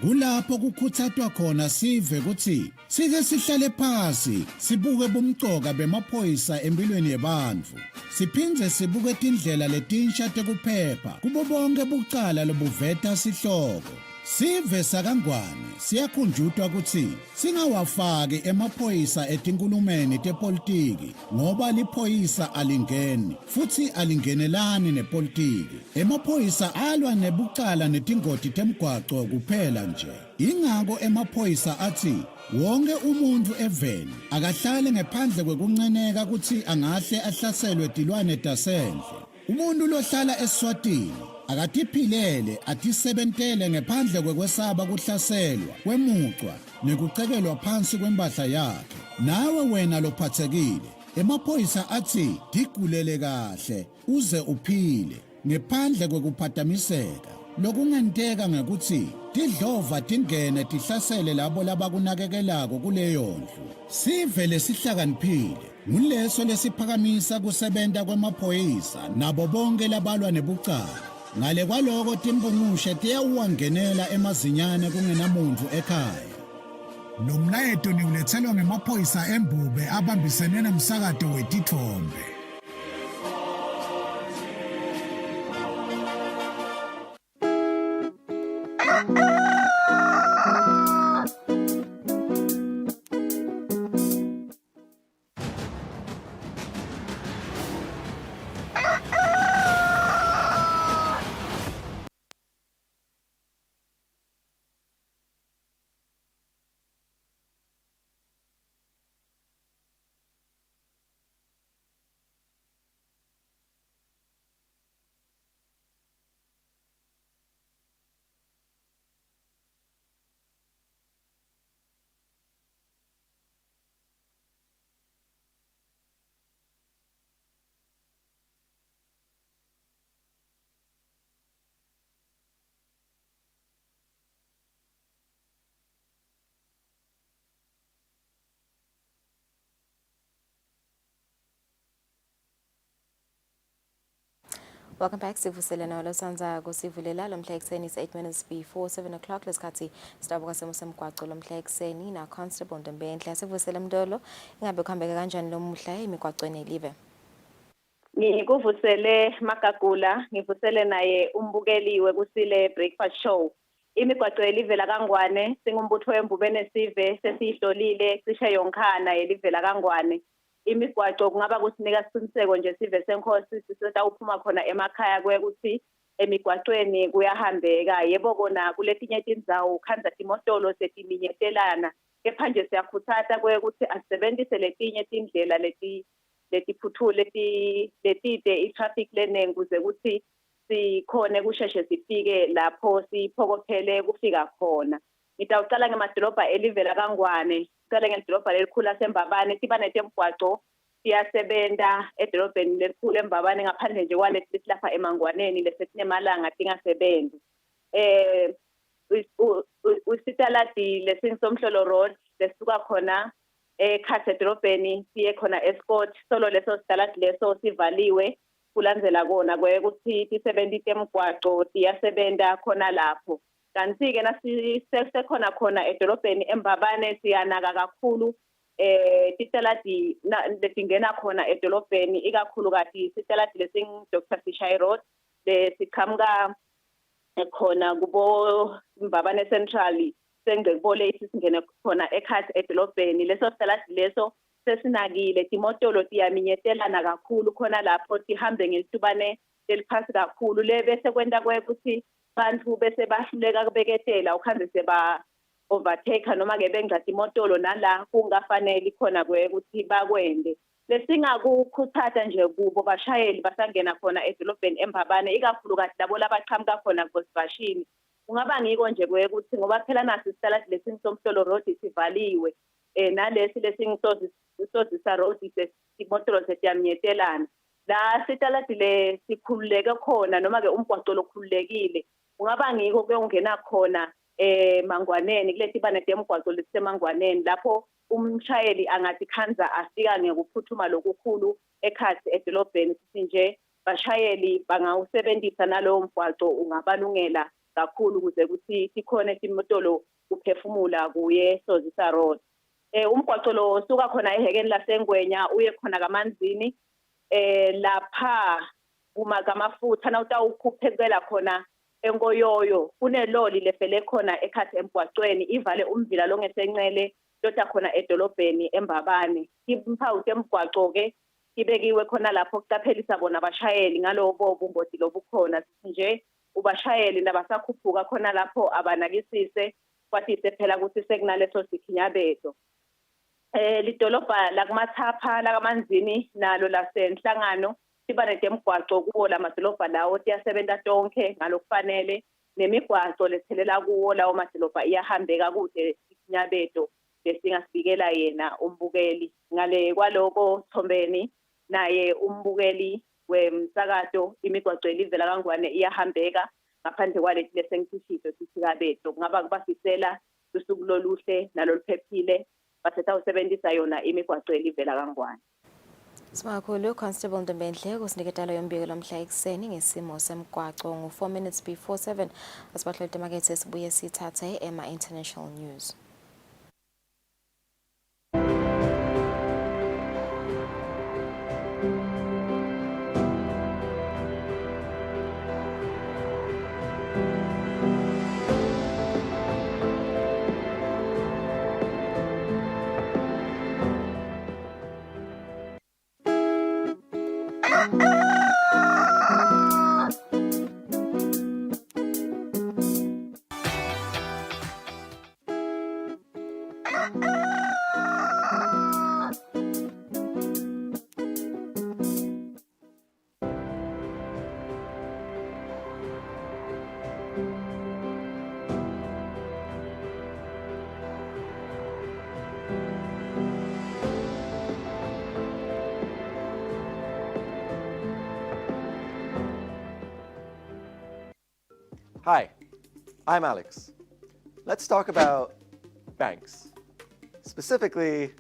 Kulapho kukuthathwa khona sive ukuthi sike sihlale phansi sibuke bomcoka bemaphoyisa empilweni yabantu. Siphindze sibuke indlela letinsha tekuphepha kubo bonke bucala lobuveta sihloko. Sive sakangwane siyakhunjutwa ukuthi singawafaki emaphoyisa etinkulumeni tepolitiki ngoba liphoyisa alingeni futhi alingenelani nepolitiki. Emaphoyisa alwa nebucala netingoti temgwaqo kuphela nje. Ingako emaphoyisa athi wonke umuntu eveni akahlale ngaphandle kwekunceneka ukuthi angahle ahlaselwe tilwane tasendle. Umuntu lohlala eSwatini akatiphilele atisebentele ngaphandle kwekwesaba kuhlaselwa kwemucwa nekucekelwa phansi kwembahla yakhe. Nawe wena lophathekile emaphoyisa athi digulele kahle uze uphile ngaphandle kwekuphatamiseka. Lokungenteka ngekuthi tidlova tingene tihlasele labo labakunakekelako kuleyo ndlu. Sive lesihlakaniphile nguleso lesiphakamisa kusebenta kwemaphoyisa nabo bonke labalwa nebucala. Ngale kwaloko timbungushe tiyawuwangenela emazinyane kungenamuntu ekhaya. Lo mlayeto niulethelwa ngemaphoyisa eMbube abambisene nomsakato wetithombe. Welcome back. Sivusele nalo sanza kusivulela lomhla ekseni is 8 minutes before 7 o'clock. Lesikhathi sidabuka semo semgwaqo lomhla ekseni na Constable Ndembenhle. Sivusele Mdolo ingabe kuhambeka kanjani lo muhla emigwaqweni elive? Ngikuvusele Magagula, ngivusele naye umbukeliwe Kusile Breakfast Show. Imigwaco yelive laKangwane singumbutho wembubene nesive sesihlolile cishe yonkhana yelive laKangwane. Imigwaco kungaba kusinika isiqiniseko nje sive senkosi sisotawuphuma khona emakhaya kwekuthi emigwacweni kuyahambeka. Yebo kona kuletinye tindzawo khanza timotolo setiminyetelana. Kepha nje siyakhuthaza kwekuthi asebenzise letinye tindlela letiphuthule letide i-traffic learning ukuze ukuthi sikhone kusheshe sifike lapho siphokophele kufika khona. Ngitawucala ngemadolobha elive laKangwane, sicale ngedolobha lelikhulu laseMbabane, siba netemgwaco siyasebenta edolobheni lelikhulu eMbabane ngaphandle nje kwalesi lapha eMangwaneni lesetinemalanga tingasebenzi. Usitaladi lesingisomhlolo road lesuka khona ekhasi edolobheni siye khona Escort solo leso sitaladi leso sivaliwe kulandzela kona kwekuthi tisebentise emgwaco tiyasebenta khona lapho. Kanti-ke nasisekhona khona edolobheni eMbabane siyanaka kakhulu titaladi letingena khona edolobheni ikakhulukazi sitaladi lesing-Dr. Sishai Road lesikhamuka khona kubo Mbabane Central sengekubole singene khona ekhasi edolobheni. Leso sitaladi leso sesinakile timotolo tiyaminyetelana kakhulu khona lapho tihambe ngelitubane leliphasi kakhulu le bese kwenta kwekuthi bantu bese bahluleka kubeketela ukhambe seba overtake noma ke bengca imotolo nala kungafanele khona kwekuthi bakwende. Lesingakukhuthaza nje kubo bashayeli basangena khona edolobheni eMbabane ikakhulukazi labo labaqhamuka khona ngosivashini. Kungaba ngiko nje kwekuthi ngoba phela nasi isitaladi lesingisomhlolo road sivaliwe nalesi lesingisozisa road imotolo setiyamnyetelana. La sitaladi le sikhululeke khona noma ke umgwaco lokhululekile kungaba ngiko ke ungena khona Mangwaneni kulethi bane temgwaco lesemangwaneni lapho umshayeli angathi khanza afika ngekuphuthuma lokukhulu ekhasi edolobheni sithi nje bashayeli bangawusebenzisa nalowo mgwaco ungabalungela kakhulu ukuze ukuthi sikhone imotolo uphefumula kuye Sozisa Road. Umgwaco lo suka khona ehekeni laseNgwenya uye khona kaManzini lapha uma kamafutha nawutawukhuphekela khona enkoyoyo kuneloli lefele khona ekhasi emgwacweni ivale umvila longesencele lota khona edolobheni eMbabane. Imphawu temgwaco ke ibekiwe khona lapho kuqaphelisa bona abashayeli ngalobo bungozi lobukhona nje ubashayeli nabasakhuphuka khona lapho abanakisise kwathi phela ukuthi sekunaleso sikhinyabezo. Lidolobha lakumathapha lakaManzini nalo lasenhlangano siba netemgwaco kuwo lamadolobha lawo tiyasebenta tonke ngalokufanele nemigwaco lethelela kuwo lawo madolobha iyahambeka kude isinyabeto lesingasifikela yena umbukeli. Ngale kwaloko Thombeni naye umbukeli wemsakato imigwaco elive laKangwane iyahambeka ngaphandle kwalethi lesengithishiso sisikabeto kungaba kubasisela usuku loluhle naloluphephile basetawusebenzisa yona imigwaco elive laKangwane. Simakhulu Constable Ndembendle kusiniketalo yombiko mhla ekuseni ngesimo semgwaco ngo 4 minutes before 7 asibahlole emakethe sibuye sithathe ema international news. Hi, I'm Alex. Let's talk about banks. Specifically,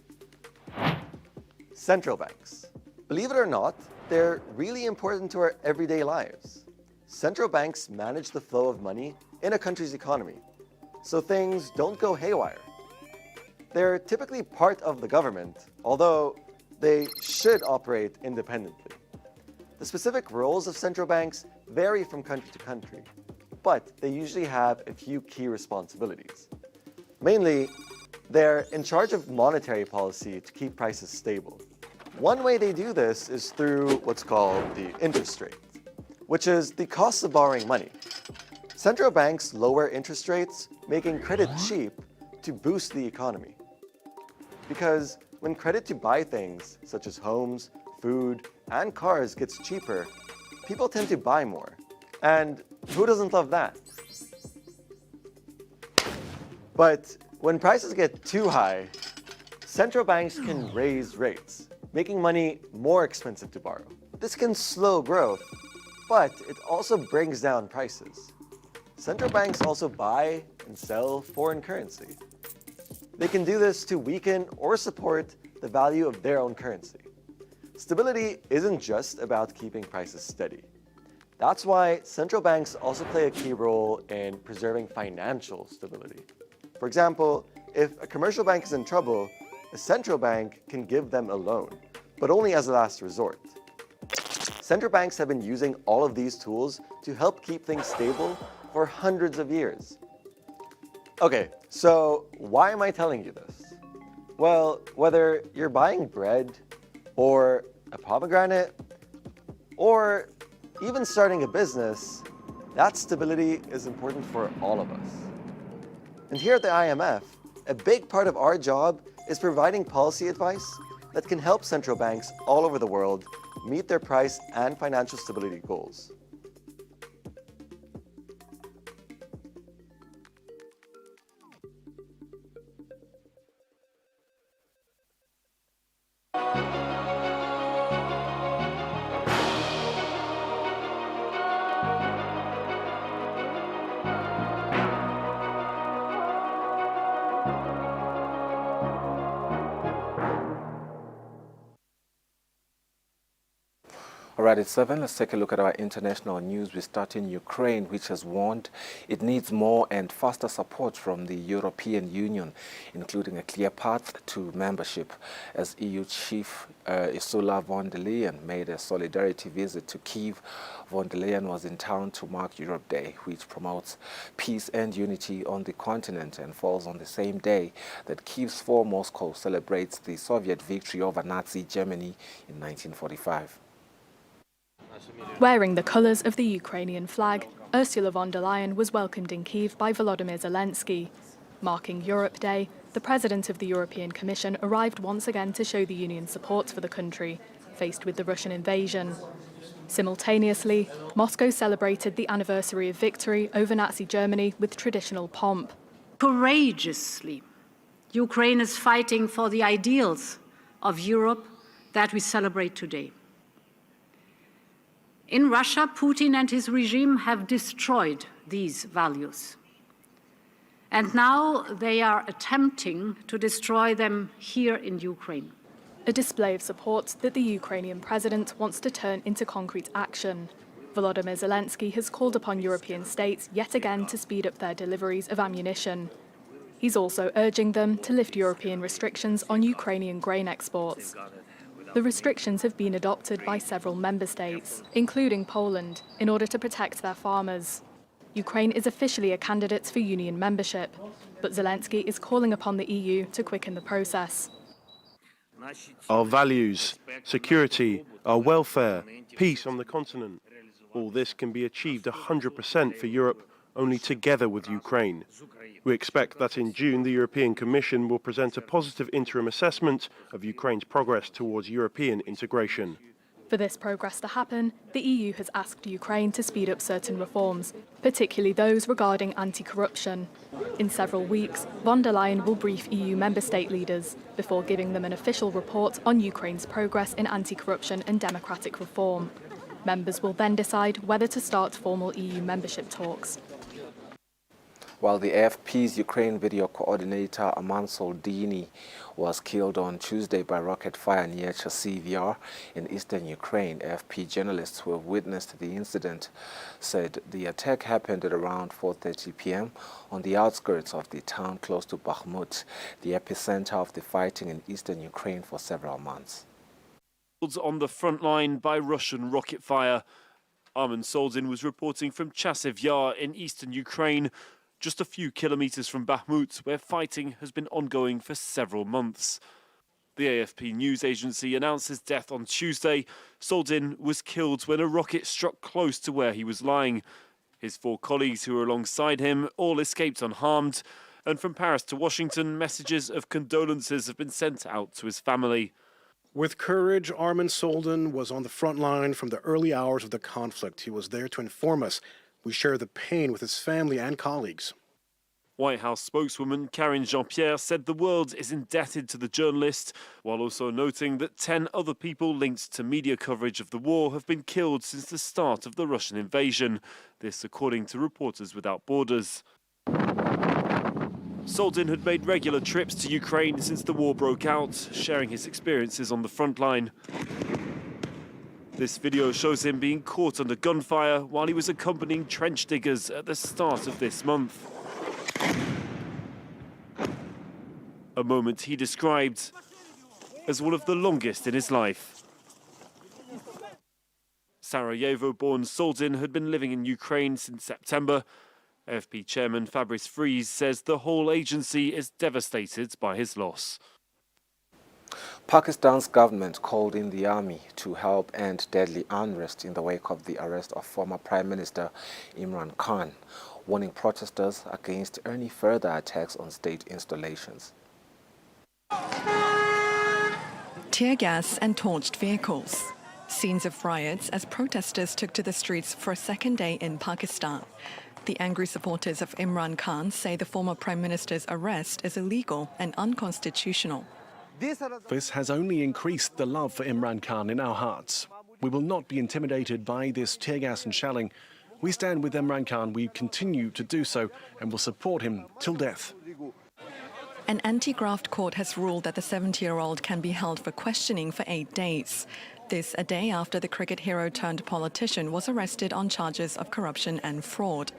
central banks. Believe it or not, they're really important to our everyday lives. Central banks manage the flow of money in a country's economy, so things don't go haywire. They're typically part of the government, although they should operate independently. The specific roles of central banks vary from country to country, but they usually have a few key responsibilities. Mainly, they're in charge of monetary policy to keep prices stable. One way they do this is through what's called the interest rate, which is the cost of borrowing money. Central banks lower interest rates, making credit cheap to boost the economy. Because when credit to buy things, such as homes, food, and cars gets cheaper, people tend to buy more. And who doesn't love that? But when prices get too high, central banks can raise rates, making money more expensive to borrow. This can slow growth, but it also brings down prices. Central banks also buy and sell foreign currency. They can do this to weaken or support the value of their own currency. Stability isn't just about keeping prices steady. That's why central banks also play a key role in preserving financial stability. For example, if a commercial bank is in trouble, a central bank can give them a loan, but only as a last resort. Central banks have been using all of these tools to help keep things stable for hundreds of years. Okay, so why am I telling you this? Well, whether you're buying bread, or a pomegranate, or even starting a business, that stability is important for all of us. And here at the IMF, a big part of our job is providing policy advice that can help central banks all over the world meet their price and financial stability goals. All right, it's 7. Let's take a look at our international news. We start in Ukraine, which has warned it needs more and faster support from the European Union, including a clear path to membership, as EU Chief Ursula von der Leyen made a solidarity visit to Kyiv. Von der Leyen was in town to mark Europe Day, which promotes peace and unity on the continent and falls on the same day that Kyiv's fall Moscow celebrates the Soviet victory over Nazi Germany in 1945. Wearing the colours of the Ukrainian flag, Ursula von der Leyen was welcomed in Kyiv by Volodymyr Zelensky. Marking Europe Day, the President of the European Commission arrived once again to show the Union's support for the country, faced with the Russian invasion. Simultaneously, Moscow celebrated the anniversary of victory over Nazi Germany with traditional pomp. Courageously, Ukraine is fighting for the ideals of Europe that we celebrate today. In Russia, Putin and his regime have destroyed these values. And now they are attempting to destroy them here in Ukraine. A display of support that the Ukrainian president wants to turn into concrete action. Volodymyr Zelensky has called upon European states yet again to speed up their deliveries of ammunition. He's also urging them to lift European restrictions on Ukrainian grain exports. The restrictions have been adopted by several member states, including Poland, in order to protect their farmers. Ukraine is officially a candidate for Union membership, but Zelensky is calling upon the EU to quicken the process. Our values, security, our welfare, peace on the continent, all this can be achieved 100% for Europe only together with Ukraine. We expect that in June the European Commission will present a positive interim assessment of Ukraine's progress towards European integration. For this progress to happen, the EU has asked Ukraine to speed up certain reforms, particularly those regarding anti-corruption. In several weeks, von der Leyen will brief EU member state leaders before giving them an official report on Ukraine's progress in anti-corruption and democratic reform. Members will then decide whether to start formal EU membership talks. While the AFP's Ukraine video coordinator Aman Soldini was killed on Tuesday by rocket fire near Chasiv in eastern Ukraine, AFP journalists who have witnessed the incident said the attack happened at around 4:30 p.m. on the outskirts of the town close to Bakhmut, the epicenter of the fighting in eastern Ukraine for several months. on the front line by Russian rocket fire. Armen Soldin was reporting from Chasev Yar in eastern Ukraine, just a few kilometers from Bakhmut, where fighting has been ongoing for several months. The AFP news agency announced his death on Tuesday. Soldin was killed when a rocket struck close to where he was lying. His 4 colleagues who were alongside him all escaped unharmed. And from Paris to Washington, messages of condolences have been sent out to his family. With courage, Armen Soldin was on the front line from the early hours of the conflict. He was there to inform us. We share the pain with his family and colleagues. White House spokeswoman Karine Jean-Pierre said the world is indebted to the journalist, while also noting that 10 other people linked to media coverage of the war have been killed since the start of the Russian invasion. This according to Reporters Without Borders. Soldin had made regular trips to Ukraine since the war broke out, sharing his experiences on the front line. This video shows him being caught under gunfire while he was accompanying trench diggers at the start of this month. A moment he described as one of the longest in his life. Sarajevo-born Soldin had been living in Ukraine since September. AFP chairman Fabrice Fries says the whole agency is devastated by his loss. Pakistan's government called in the army to help end deadly unrest in the wake of the arrest of former Prime Minister Imran Khan, warning protesters against any further attacks on state installations. Tear gas and torched vehicles. Scenes of riots as protesters took to the streets for a second day in Pakistan. The angry supporters of Imran Khan say the former Prime Minister's arrest is illegal and unconstitutional. This has only increased the love for Imran Khan in our hearts. We will not be intimidated by this tear gas and shelling. We stand with Imran Khan, we continue to do so, and will support him till death. An anti-graft court has ruled that the 70-year-old can be held for questioning for 8 days. This a day after the cricket hero turned politician was arrested on charges of corruption and fraud.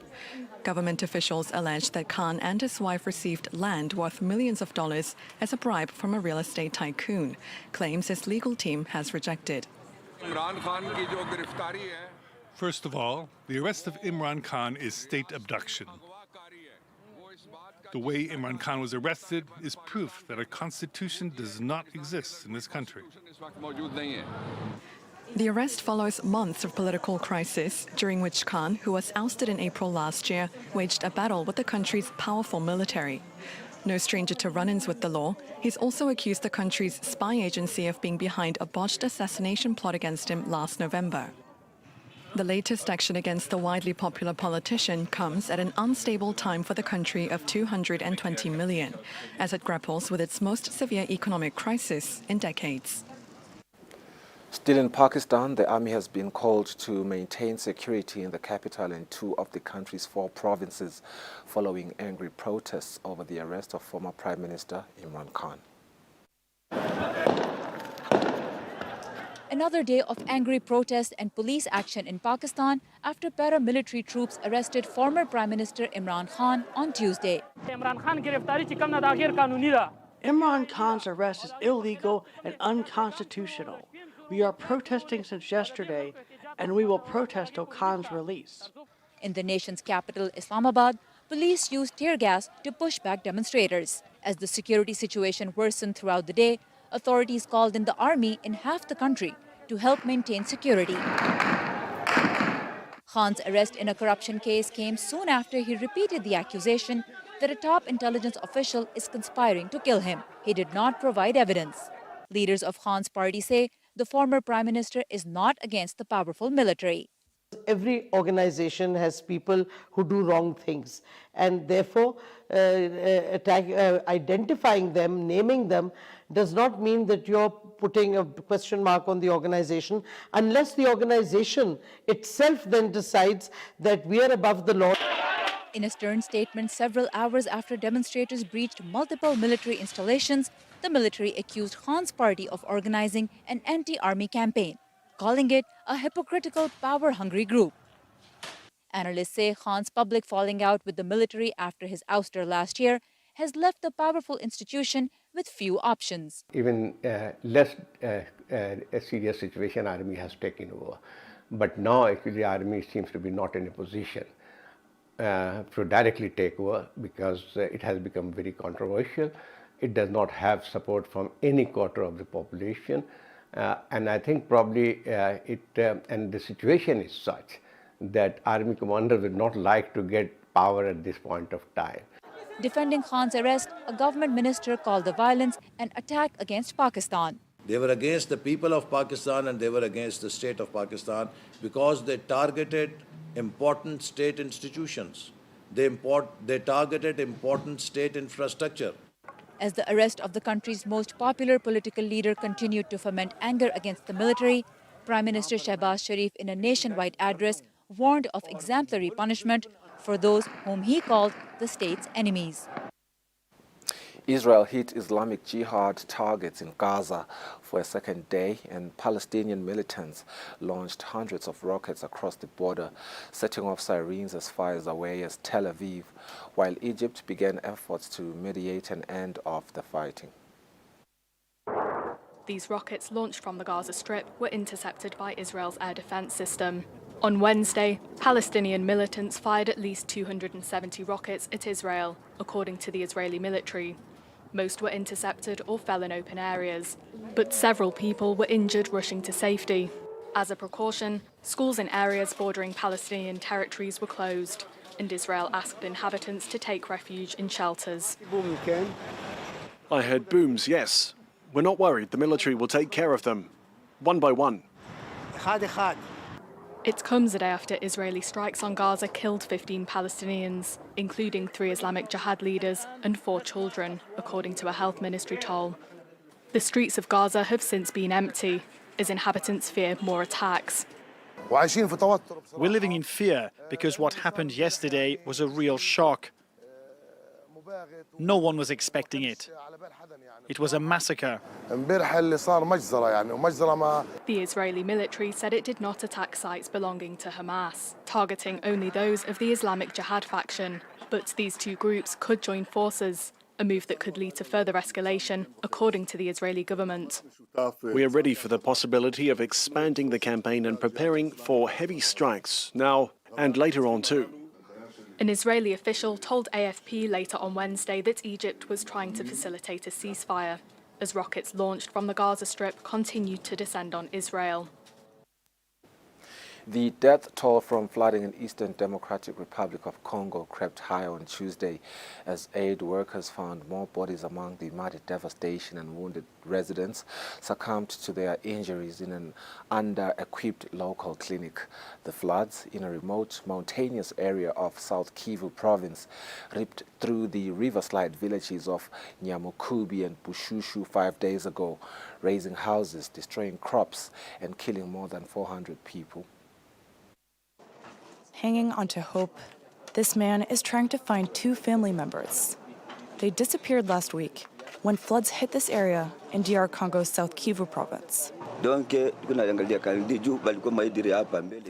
Government officials allege that Khan and his wife received land worth millions of dollars as a bribe from a real estate tycoon, claims his legal team has rejected. First of all, the arrest of Imran Khan is state abduction. The way Imran Khan was arrested is proof that a constitution does not exist in this country. The arrest follows months of political crisis, during which Khan, who was ousted in April last year, waged a battle with the country's powerful military. No stranger to run-ins with the law, he's also accused the country's spy agency of being behind a botched assassination plot against him last November. The latest action against the widely popular politician comes at an unstable time for the country of 220 million, as it grapples with its most severe economic crisis in decades. Still in Pakistan, the army has been called to maintain security in the capital and 2 of the country's 4 provinces following angry protests over the arrest of former Prime Minister Imran Khan. Another day of angry protest and police action in Pakistan after paramilitary troops arrested former Prime Minister Imran Khan on Tuesday. Imran Khan's arrest is illegal and unconstitutional. We are protesting since yesterday, and we will protest till Khan's release. In the nation's capital, Islamabad, police used tear gas to push back demonstrators. As the security situation worsened throughout the day, authorities called in the army in half the country to help maintain security. Khan's arrest in a corruption case came soon after he repeated the accusation that a top intelligence official is conspiring to kill him. He did not provide evidence. Leaders of Khan's party say the former prime minister is not against the powerful military. Every organization has people who do wrong things, and therefore identifying them, naming them, does not mean that you're putting a question mark on the organization, unless the organization itself then decides that we are above the law. In a stern statement several hours after demonstrators breached multiple military installations, the military accused Khan's party of organizing an anti-army campaign, calling it a hypocritical, power-hungry group. Analysts say Khan's public falling out with the military after his ouster last year has left the powerful institution with few options. Even less a serious situation, army has taken over. But now actually army seems to be not in a position to directly take over because it has become very controversial. It does not have support from any quarter of the population. And I think probably and the situation is such that army commander would not like to get power at this point of time. Defending Khan's arrest, a government minister called the violence an attack against Pakistan. They were against the people of Pakistan and they were against the state of Pakistan because they targeted important state institutions. They targeted important state infrastructure. As the arrest of the country's most popular political leader continued to foment anger against the military, Prime Minister Shehbaz Sharif, in a nationwide address, warned of exemplary punishment for those whom he called the state's enemies. Israel hit Islamic Jihad targets in Gaza for a second day, and Palestinian militants launched hundreds of rockets across the border, setting off sirens as far away as Tel Aviv, while Egypt began efforts to mediate an end of the fighting. These rockets launched from the Gaza Strip were intercepted by Israel's air defense system. On Wednesday, Palestinian militants fired at least 270 rockets at Israel, according to the Israeli military. Most were intercepted or fell in open areas, but several people were injured rushing to safety. As a precaution, schools in areas bordering Palestinian territories were closed, and Israel asked inhabitants to take refuge in shelters. I heard booms, yes. We're not worried. The military will take care of them, one by one. It comes a day after Israeli strikes on Gaza killed 15 Palestinians, including 3 Islamic Jihad leaders and 4 children, according to a health ministry toll. The streets of Gaza have since been empty, as inhabitants fear more attacks. We're living in fear because what happened yesterday was a real shock. No one was expecting it. It was a massacre. The Israeli military said it did not attack sites belonging to Hamas, targeting only those of the Islamic Jihad faction. But these two groups could join forces, a move that could lead to further escalation, according to the Israeli government. We are ready for the possibility of expanding the campaign and preparing for heavy strikes now and later on too. An Israeli official told AFP later on Wednesday that Egypt was trying to facilitate a ceasefire, as rockets launched from the Gaza Strip continued to descend on Israel. The death toll from flooding in Eastern Democratic Republic of Congo crept higher on Tuesday as aid workers found more bodies among the muddy devastation, and wounded residents succumbed to their injuries in an under-equipped local clinic. The floods in a remote mountainous area of South Kivu province ripped through the riverslide villages of Nyamukubi and Bushushu 5 days ago, razing houses, destroying crops, and killing more than 400 people. Hanging onto hope, this man is trying to find 2 family members. They disappeared last week when floods hit this area in DR Congo's South Kivu province. They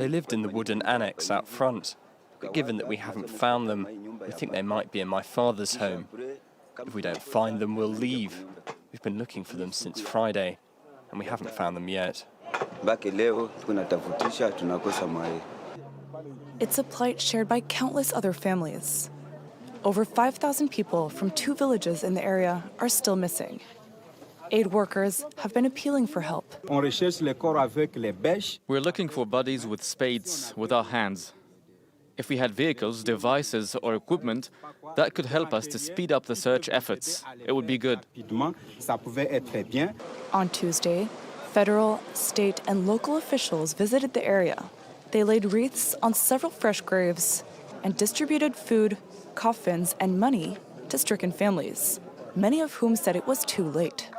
lived in the wooden annex out front, but given that we haven't found them, we think they might be in my father's home. If we don't find them, we'll leave. We've been looking for them since Friday, and we haven't found them yet. It's a plight shared by countless other families. Over 5,000 people from 2 villages in the area are still missing. Aid workers have been appealing for help. We're looking for bodies with spades, with our hands. If we had vehicles, devices, or equipment, that could help us to speed up the search efforts. It would be good. On Tuesday, federal, state, and local officials visited the area. They laid wreaths on several fresh graves and distributed food, coffins, and money to stricken families, many of whom said it was too late.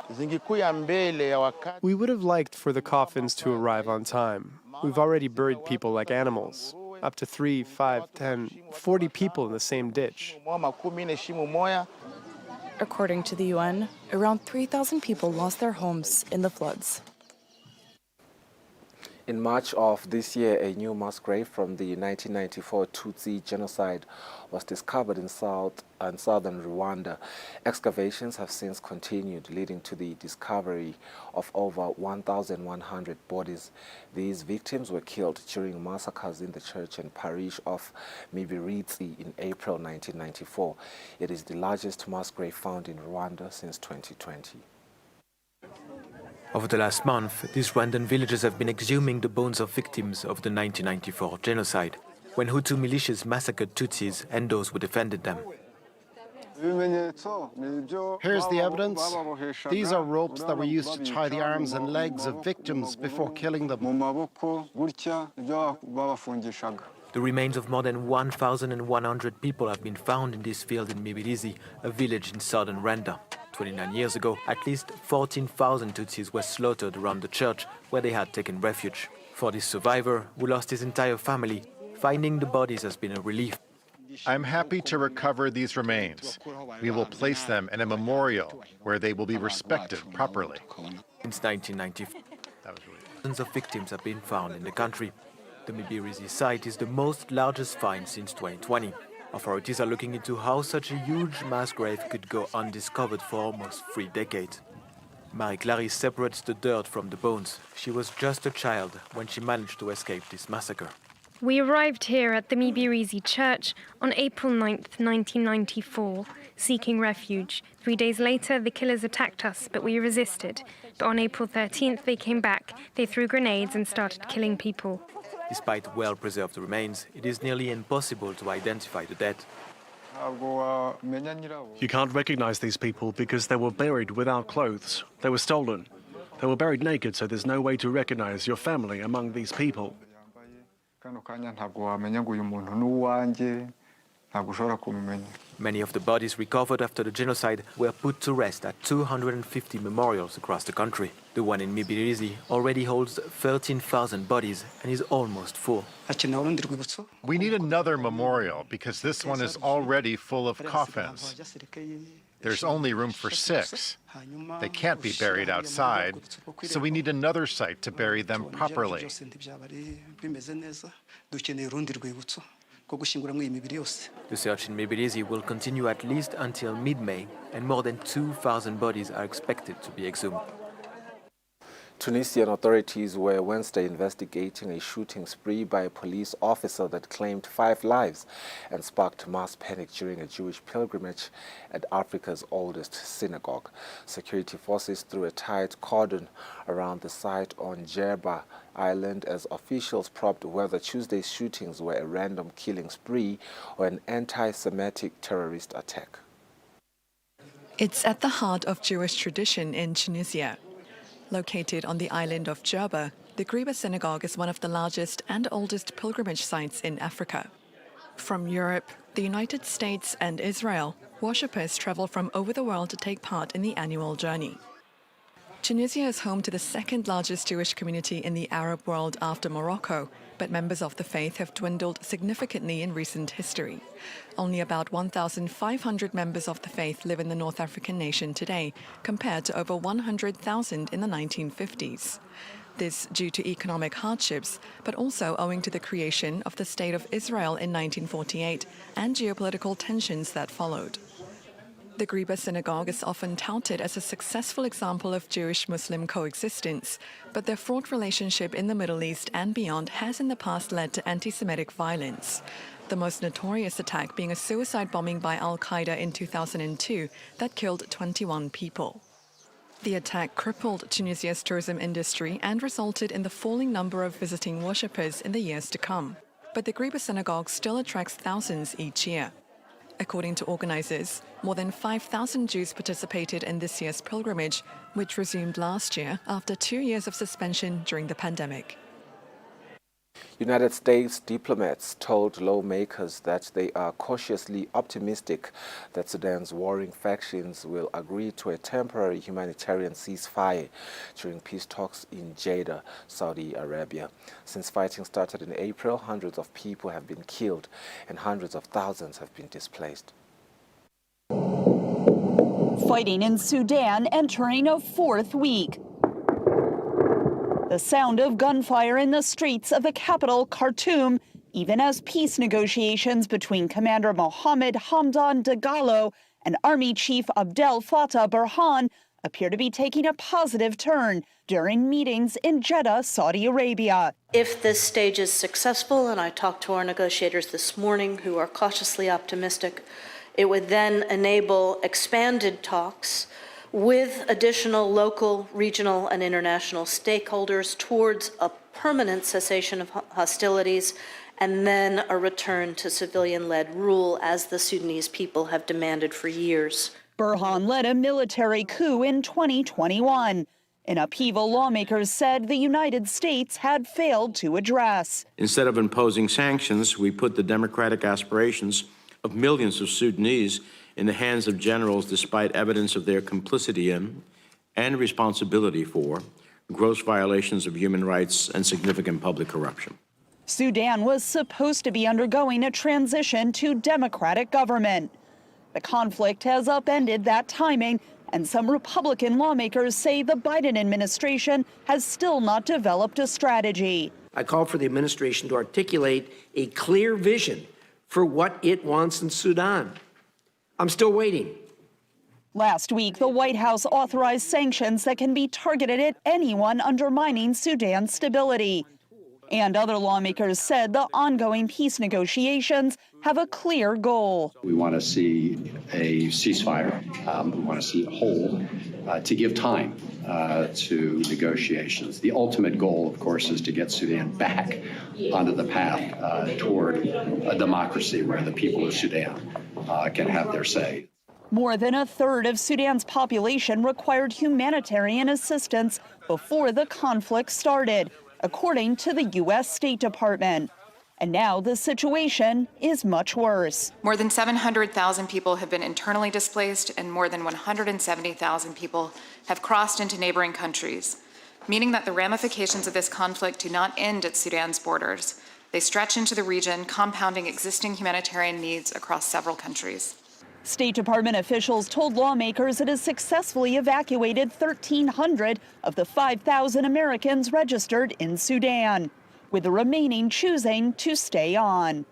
We would have liked for the coffins to arrive on time. We've already buried people like animals, up to 3, 5, 10, 40 people in the same ditch. According to the UN, around 3,000 people lost their homes in the floods. In March of this year, a new mass grave from the 1994 Tutsi genocide was discovered in southern Rwanda. Excavations have since continued, leading to the discovery of over 1,100 bodies. These victims were killed during massacres in the church and parish of Mibirizi in April 1994. It is the largest mass grave found in Rwanda since 2020. Over the last month, these Rwandan villages have been exhuming the bones of victims of the 1994 genocide, when Hutu militias massacred Tutsis and those who defended them. Here's the evidence. These are ropes that were used to tie the arms and legs of victims before killing them. The remains of more than 1,100 people have been found in this field in Mibirizi, a village in southern Rwanda. 29 years ago, at least 14,000 Tutsis were slaughtered around the church where they had taken refuge. For this survivor, who lost his entire family, finding the bodies has been a relief. I'm happy to recover these remains. We will place them in a memorial where they will be respected properly. Since 1994, thousands of victims have been found in the country. The Mibirizi site is the most largest find since 2020. Authorities are looking into how such a huge mass grave could go undiscovered for almost 3 decades. Marie-Claire separates the dirt from the bones. She was just a child when she managed to escape this massacre. We arrived here at the Mibirizi church on April 9th, 1994, seeking refuge. 3 days later, the killers attacked us, but we resisted. But on April 13th, they came back. They threw grenades and started killing people. Despite well-preserved remains, it is nearly impossible to identify the dead. You can't recognize these people because they were buried without clothes. They were stolen. They were buried naked, so there's no way to recognize your family among these people. Many of the bodies recovered after the genocide were put to rest at 250 memorials across the country. The one in Mibirizi already holds 13,000 bodies and is almost full. We need another memorial because this one is already full of coffins. There's only room for 6. They can't be buried outside, so we need another site to bury them properly. The search in Mibirizi will continue at least until mid-May, and more than 2,000 bodies are expected to be exhumed. Tunisian authorities were Wednesday investigating a shooting spree by a police officer that claimed 5 lives and sparked mass panic during a Jewish pilgrimage at Africa's oldest synagogue. Security forces threw a tight cordon around the site on Djerba Island as officials probed whether Tuesday's shootings were a random killing spree or an anti-Semitic terrorist attack. It's at the heart of Jewish tradition in Tunisia. Located on the island of Djerba, the Ghriba Synagogue is one of the largest and oldest pilgrimage sites in Africa. From Europe, the United States and Israel, worshippers travel from over the world to take part in the annual journey. Tunisia is home to the second largest Jewish community in the Arab world after Morocco, but members of the faith have dwindled significantly in recent history. Only about 1,500 members of the faith live in the North African nation today, compared to over 100,000 in the 1950s. This due to economic hardships, but also owing to the creation of the State of Israel in 1948 and geopolitical tensions that followed. The Ghriba Synagogue is often touted as a successful example of Jewish-Muslim coexistence, but their fraught relationship in the Middle East and beyond has in the past led to anti-Semitic violence. The most notorious attack being a suicide bombing by Al-Qaeda in 2002 that killed 21 people. The attack crippled Tunisia's tourism industry and resulted in the falling number of visiting worshippers in the years to come. But the Ghriba Synagogue still attracts thousands each year. According to organizers, more than 5,000 Jews participated in this year's pilgrimage, which resumed last year after 2 years of suspension during the pandemic. United States diplomats told lawmakers that they are cautiously optimistic that Sudan's warring factions will agree to a temporary humanitarian ceasefire during peace talks in Jeddah, Saudi Arabia. Since fighting started in April, hundreds of people have been killed and hundreds of thousands have been displaced. Fighting in Sudan entering a 4th week. The sound of gunfire in the streets of the capital, Khartoum, even as peace negotiations between Commander Mohammed Hamdan Dagalo and Army Chief Abdel Fattah Burhan appear to be taking a positive turn during meetings in Jeddah, Saudi Arabia. If this stage is successful, and I talked to our negotiators this morning who are cautiously optimistic, it would then enable expanded talks with additional local, regional, and international stakeholders towards a permanent cessation of hostilities and then a return to civilian-led rule as the Sudanese people have demanded for years. Burhan led a military coup in 2021, an upheaval lawmakers said the United States had failed to address. Instead of imposing sanctions, we put the democratic aspirations of millions of Sudanese in the hands of generals despite evidence of their complicity in and responsibility for gross violations of human rights and significant public corruption. Sudan was supposed to be undergoing a transition to democratic government. The conflict has upended that timing, and some Republican lawmakers say the Biden administration has still not developed a strategy. I call for the administration to articulate a clear vision for what it wants in Sudan. I'm still waiting. Last week, the White House authorized sanctions that can be targeted at anyone undermining Sudan's stability. And other lawmakers said the ongoing peace negotiations have a clear goal. We want to see a ceasefire. We want to see a hold to give time to negotiations. The ultimate goal, of course, is to get Sudan back onto the path toward a democracy where the people of Sudan can have their say. More than a third of Sudan's population required humanitarian assistance before the conflict started, according to the U.S. State Department. And now the situation is much worse. More than 700,000 people have been internally displaced, and more than 170,000 people have crossed into neighboring countries, meaning that the ramifications of this conflict do not end at Sudan's borders. They stretch into the region, compounding existing humanitarian needs across several countries. State Department officials told lawmakers it has successfully evacuated 1,300 of the 5,000 Americans registered in Sudan, with the remaining choosing to stay on.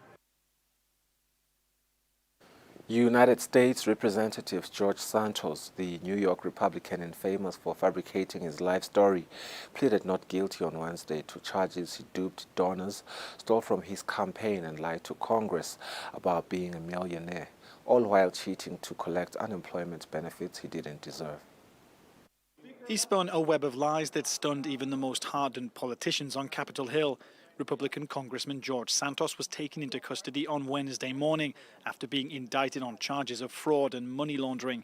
United States Representative George Santos, the New York Republican and famous for fabricating his life story, pleaded not guilty on Wednesday to charges he duped donors, stole from his campaign and lied to Congress about being a millionaire, all while cheating to collect unemployment benefits he didn't deserve. He spun a web of lies that stunned even the most hardened politicians on Capitol Hill. Republican Congressman George Santos was taken into custody on Wednesday morning after being indicted on charges of fraud and money laundering.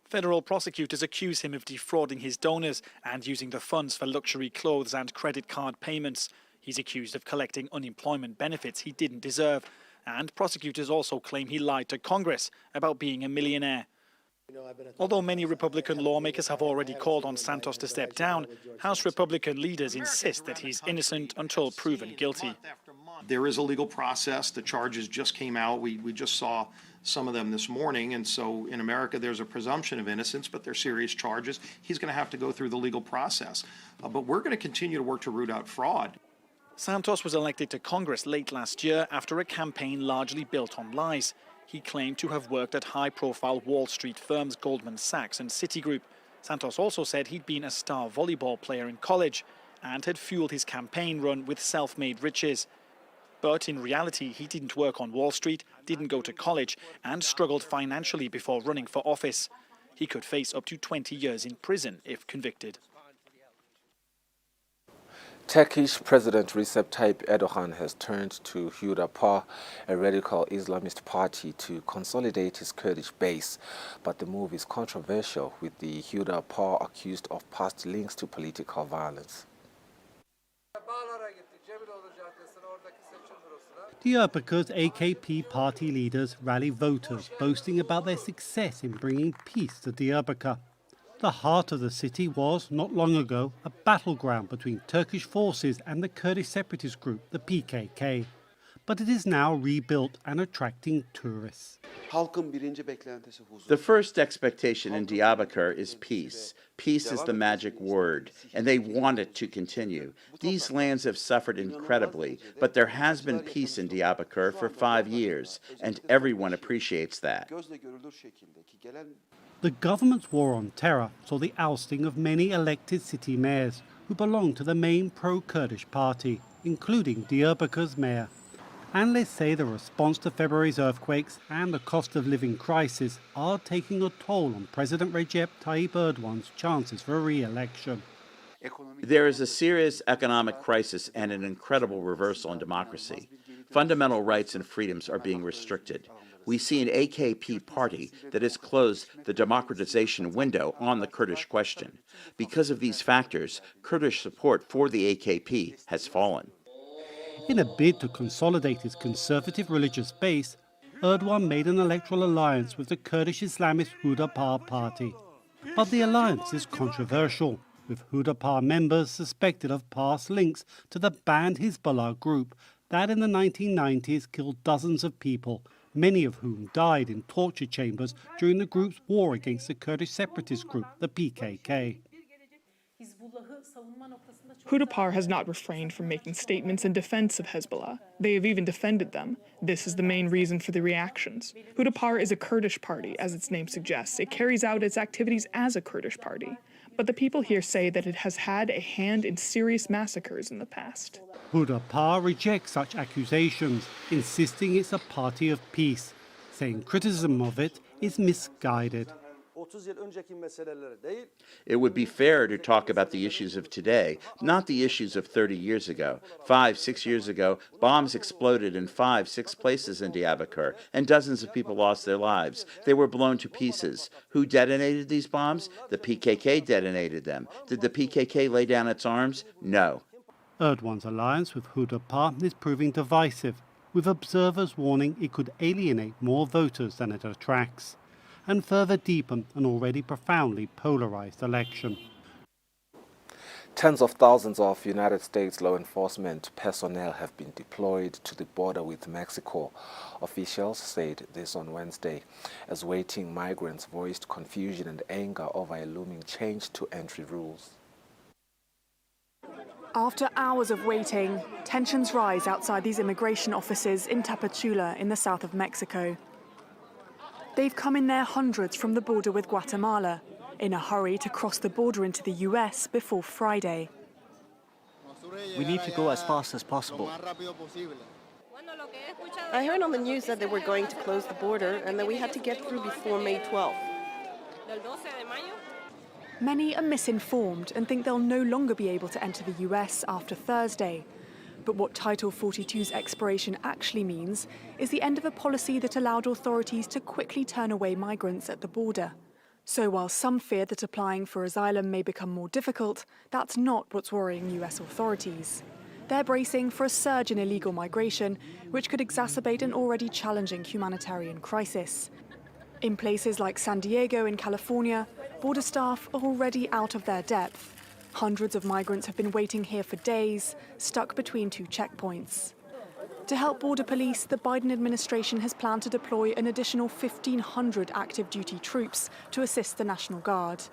Federal prosecutors accuse him of defrauding his donors and using the funds for luxury clothes and credit card payments. He's accused of collecting unemployment benefits he didn't deserve. And prosecutors also claim he lied to Congress about being a millionaire. Although many Republican lawmakers have already called on Santos to step down, House Republican leaders insist that he's innocent until proven guilty. There is a legal process. The charges just came out. We just saw some of them this morning. And so in America, there's a presumption of innocence, but they're serious charges. He's going to have to go through the legal process. But we're going to continue to work to root out fraud. Santos was elected to Congress late last year after a campaign largely built on lies. He claimed to have worked at high-profile Wall Street firms Goldman Sachs and Citigroup. Santos also said he'd been a star volleyball player in college and had fueled his campaign run with self-made riches. But in reality, he didn't work on Wall Street, didn't go to college, and struggled financially before running for office. He could face up to 20 years in prison if convicted. Turkish President Recep Tayyip Erdogan has turned to Hüdapar, a radical Islamist party, to consolidate his Kurdish base. But the move is controversial, with the Hüdapar accused of past links to political violence. Diyarbakır's AKP party leaders rally voters, boasting about their success in bringing peace to Diyarbakır. The heart of the city was, not long ago, a battleground between Turkish forces and the Kurdish separatist group, the PKK. But it is now rebuilt and attracting tourists. The first expectation in Diyarbakır is peace. Peace is the magic word, and they want it to continue. These lands have suffered incredibly, but there has been peace in Diyarbakir for 5 years, and everyone appreciates that. The government's war on terror saw the ousting of many elected city mayors who belong to the main pro-Kurdish party, including Diyarbakir's mayor. Analysts say the response to February's earthquakes and the cost of living crisis are taking a toll on President Recep Tayyip Erdogan's chances for re-election. There is a serious economic crisis and an incredible reversal in democracy. Fundamental rights and freedoms are being restricted. We see an AKP party that has closed the democratization window on the Kurdish question. Because of these factors, Kurdish support for the AKP has fallen. In a bid to consolidate his conservative religious base, Erdogan made an electoral alliance with the Kurdish Islamist Hudapar party. But the alliance is controversial, with Hudapar members suspected of past links to the banned Hezbollah group that in the 1990s killed dozens of people, many of whom died in torture chambers during the group's war against the Kurdish separatist group, the PKK. Hudapar has not refrained from making statements in defense of Hezbollah. They have even defended them. This is the main reason for the reactions. Hudapar is a Kurdish party, as its name suggests. It carries out its activities as a Kurdish party. But the people here say that it has had a hand in serious massacres in the past. Hudapar rejects such accusations, insisting it's a party of peace, saying criticism of it is misguided. It would be fair to talk about the issues of today, not the issues of 30 years ago. 5, 6 years ago, bombs exploded in 5, 6 places in Diyarbakir, and dozens of people lost their lives. They were blown to pieces. Who detonated these bombs? The PKK detonated them. Did the PKK lay down its arms? No. Erdogan's alliance with Hudapar is proving divisive, with observers warning it could alienate more voters than it attracts, and further deepen an already profoundly polarized election. Tens of thousands of United States law enforcement personnel have been deployed to the border with Mexico. Officials said this on Wednesday, as waiting migrants voiced confusion and anger over a looming change to entry rules. After hours of waiting, tensions rise outside these immigration offices in Tapachula in the south of Mexico. They've come in their hundreds from the border with Guatemala, in a hurry to cross the border into the US before Friday. We need to go as fast as possible. I heard on the news that they were going to close the border and that we had to get through before May 12th. Many are misinformed and think they'll no longer be able to enter the US after Thursday. But what Title 42's expiration actually means is the end of a policy that allowed authorities to quickly turn away migrants at the border. So while some fear that applying for asylum may become more difficult, that's not what's worrying US authorities. They're bracing for a surge in illegal migration, which could exacerbate an already challenging humanitarian crisis. In places like San Diego in California, border staff are already out of their depth. Hundreds of migrants have been waiting here for days, stuck between 2 checkpoints. To help border police, the Biden administration has planned to deploy an additional 1,500 active duty troops to assist the National Guard.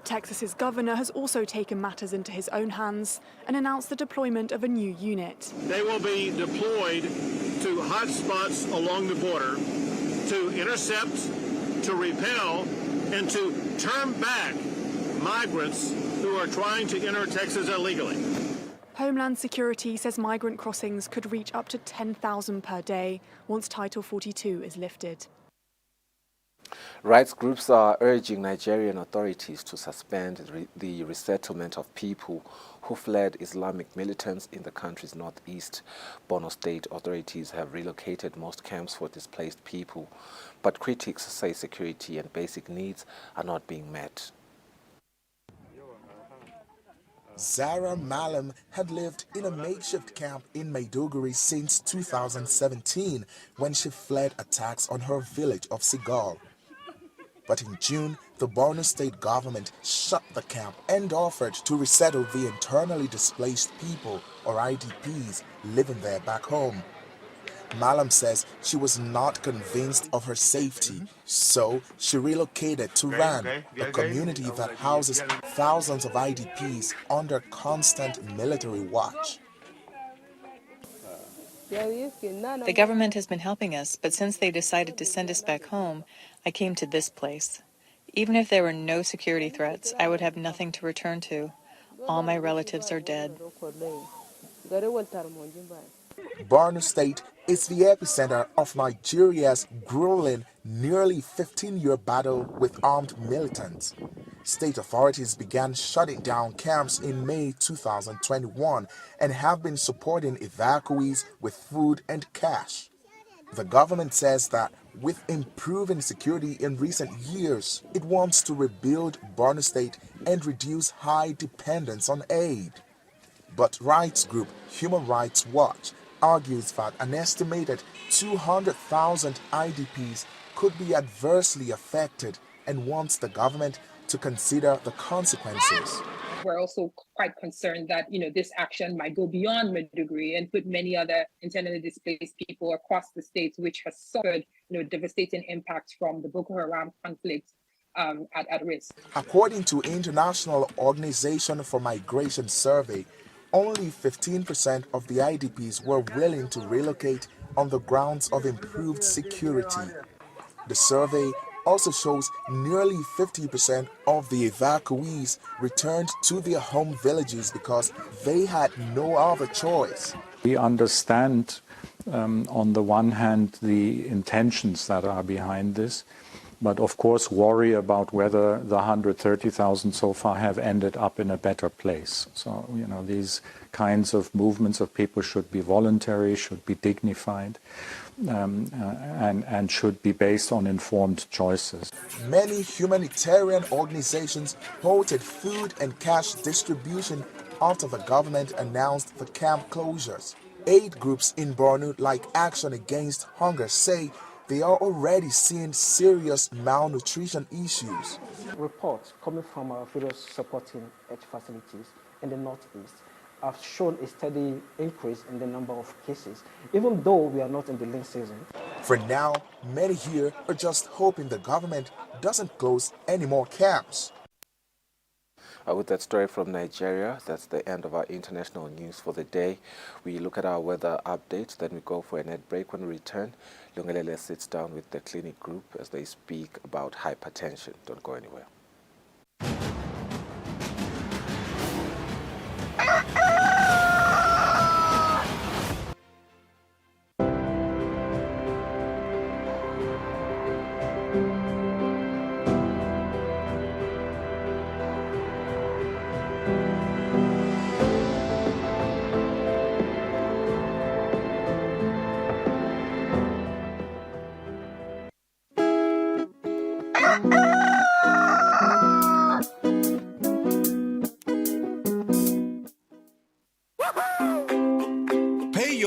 Texas's governor has also taken matters into his own hands and announced the deployment of a new unit. They will be deployed to hot spots along the border to intercept, to repel, and to turn back migrants who are trying to enter Texas illegally. Homeland Security says migrant crossings could reach up to 10,000 per day once Title 42 is lifted. Rights groups are urging Nigerian authorities to suspend the resettlement of people who fled Islamic militants in the country's northeast. Borno State authorities have relocated most camps for displaced people, but critics say security and basic needs are not being met. Zara Malam had lived in a makeshift camp in Maiduguri since 2017 when she fled attacks on her village of Sigal. But in June, the Borno State government shut the camp and offered to resettle the internally displaced people, or IDPs, living there back home. Malam says she was not convinced of her safety, so she relocated to Ran, a community that houses thousands of IDPs under constant military watch. The government has been helping us, but since they decided to send us back home, I came to this place. Even if there were no security threats, I would have nothing to return to. All my relatives are dead. Borno State is the epicenter of Nigeria's grueling, nearly 15-year battle with armed militants. State authorities began shutting down camps in May 2021 and have been supporting evacuees with food and cash. The government says that with improving security in recent years, it wants to rebuild Borno State and reduce high dependence on aid. But rights group Human Rights Watch argues that an estimated 200,000 IDPs could be adversely affected and wants the government to consider the consequences. We're also quite concerned that, this action might go beyond Maiduguri and put many other internally displaced people across the states, which has suffered, devastating impacts from the Boko Haram conflict at risk. According to International Organization for Migration survey, only 15% of the IDPs were willing to relocate on the grounds of improved security. The survey also shows nearly 50% of the evacuees returned to their home villages because they had no other choice. We understand, on the one hand, the intentions that are behind this, but of course worry about whether the 130,000 so far have ended up in a better place. So, these kinds of movements of people should be voluntary, should be dignified, and should be based on informed choices. Many humanitarian organizations halted food and cash distribution after the government announced the camp closures. Aid groups in Borno, like Action Against Hunger, say they are already seeing serious malnutrition issues. Reports coming from our various supporting aid facilities in the Northeast have shown a steady increase in the number of cases, even though we are not in the lean season. For now, many here are just hoping the government doesn't close any more camps. With that story from Nigeria, that's the end of our international news for the day. We look at our weather updates, then we go for a net break. When we return, Lungelele sits down with the clinic group as they speak about hypertension. Don't go anywhere.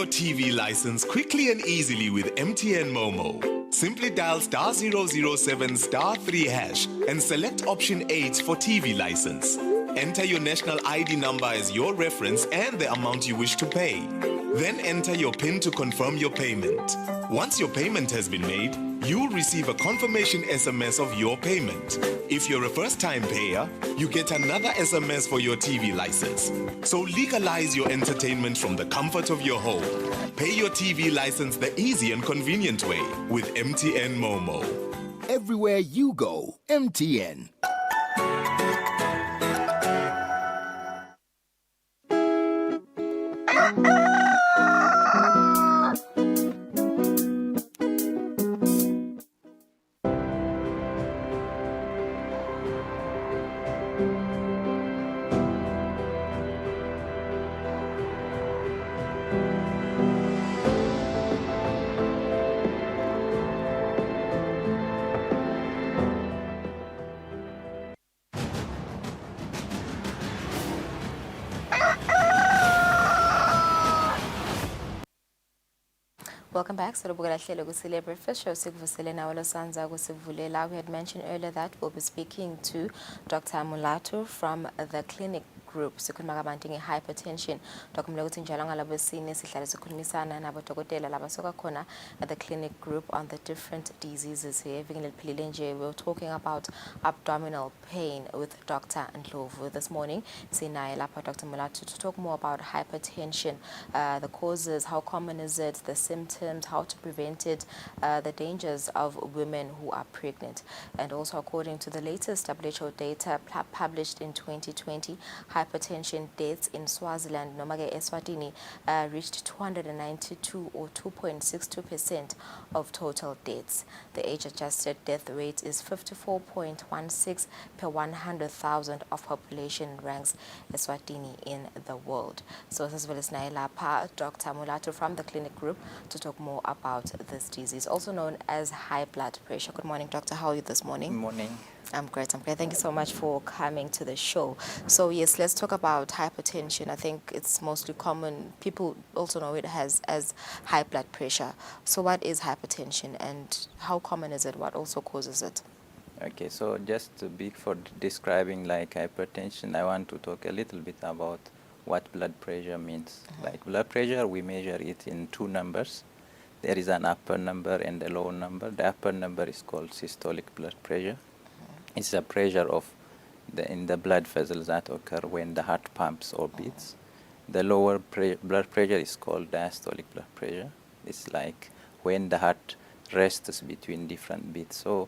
TV license quickly and easily with MTN Momo. Simply dial *007 *3 hash and select option 8 for TV license. Enter your national ID number as your reference and the amount you wish to pay. Then enter your PIN to confirm your payment. Once your payment has been made, you'll receive a confirmation SMS of your payment. If you're a first-time payer, you get another SMS for your TV license. So legalize your entertainment from the comfort of your home. Pay your TV license the easy and convenient way with MTN Momo. Everywhere you go, MTN. Welcome back. So Kusile Breakfast Show. We had mentioned earlier that we'll be speaking to Dr. Mulatu from the clinic Group sikhuluma kabanti nge-hypertension. Dokumele ukuthi njalo ngalabesine sihlale sikhulumisana nabodokotela labasuka khona at the clinic group on the different diseases here. We're talking about abdominal pain with Dr. Ndlovu this morning. Sinaye lapha Dr. Mulatu to talk more about hypertension, the causes, how common is it, the symptoms, how to prevent it, the dangers of women who are pregnant. And also according to the latest WHO data published in 2020, hypertension deaths in Swaziland, Nomage Eswatini, reached 292 or 2.62% of total deaths. The age-adjusted death rate is 54.16 per 100,000 of population, ranks Eswatini in the world. So as well as Nailapa, Dr. Mulatu from the clinic group to talk more about this disease, also known as high blood pressure. Good morning, Doctor. How are you this morning? Good morning. I'm great. Thank you so much for coming to the show. So yes, let's talk about hypertension. I think it's mostly common. People also know it as high blood pressure. So what is hypertension and how common is it? What also causes it? Okay, so just before describing like hypertension, I want to talk a little bit about what blood pressure means. Like blood pressure, we measure it in two numbers. There is an upper number and a lower number. The upper number is called systolic blood pressure. It's the pressure of in the blood vessels that occur when the heart pumps or beats. The lower blood pressure is called diastolic blood pressure. It's like when the heart rests between different beats. So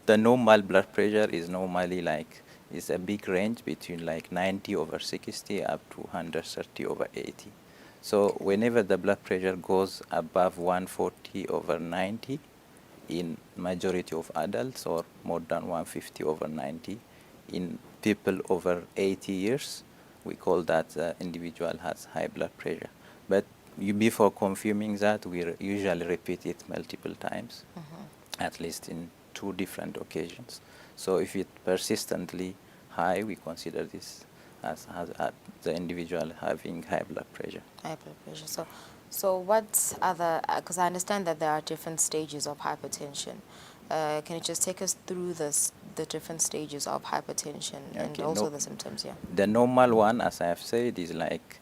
the normal blood pressure is normally like is a big range between like 90/60 up to 130/80. So whenever the blood pressure goes above 140/90, in majority of adults, or more than 150/90 in people over 80 years, we call that the individual has high blood pressure. But before confirming that, we usually repeat it multiple times, at least in 2 different occasions. So if it's persistently high, we consider this as the individual having high blood pressure. High blood pressure. So what other, because I understand that there are different stages of hypertension. Can you just take us through the different stages of hypertension and also the symptoms? Yeah. The normal one, as I have said, is like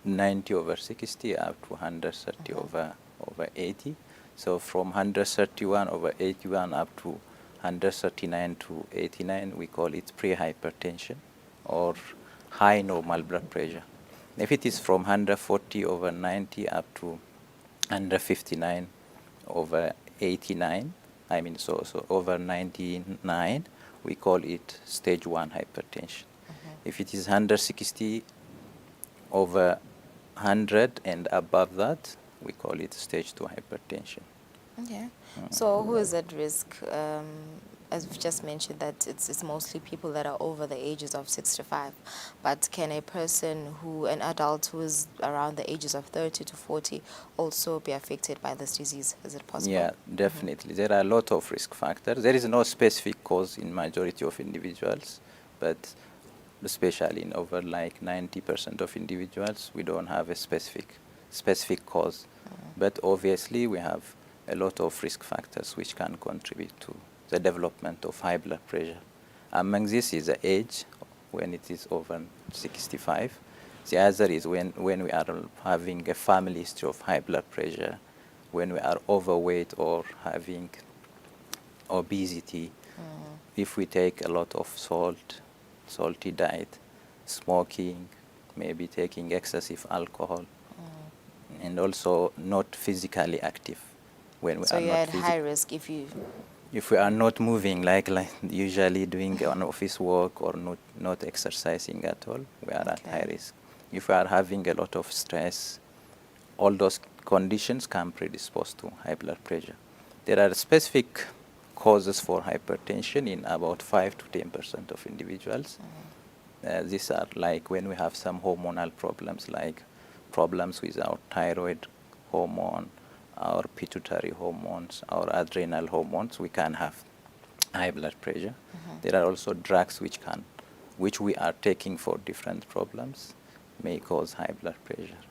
90/60 up to 130/80. So from 131/81 up to 139/89, we call it pre-hypertension or high normal blood pressure. If it is from 140/90 up to 159/89, I mean so over 99, we call it stage 1 hypertension. If it is 160/100 and above that, we call it stage 2 hypertension. Okay. So who is at risk? As we've just mentioned, that it's mostly people that are over the ages of 65. But can a person an adult who is around the ages of 30 to 40 also be affected by this disease? Is it possible? Yeah, definitely. There are a lot of risk factors. There is no specific cause in majority of individuals, but especially in over like 90% of individuals, we don't have a specific cause. But obviously, we have a lot of risk factors which can contribute to the development of high blood pressure. Among this is the age, when it is over 65. The other is when we are having a family history of high blood pressure, when we are overweight or having obesity, if we take a lot of salty diet, smoking, maybe taking excessive alcohol, and also not physically active. When we so are you're not at high risk if we are not moving, like usually doing an office work or not exercising at all, we are at high risk. If we are having a lot of stress, all those conditions can predispose to high blood pressure. There are specific causes for hypertension in about 5 to 10% of individuals. These are like when we have some hormonal problems, like problems with our thyroid hormone, our pituitary hormones, our adrenal hormones, we can have high blood pressure. There are also drugs which we are taking for different problems, may cause high blood pressure,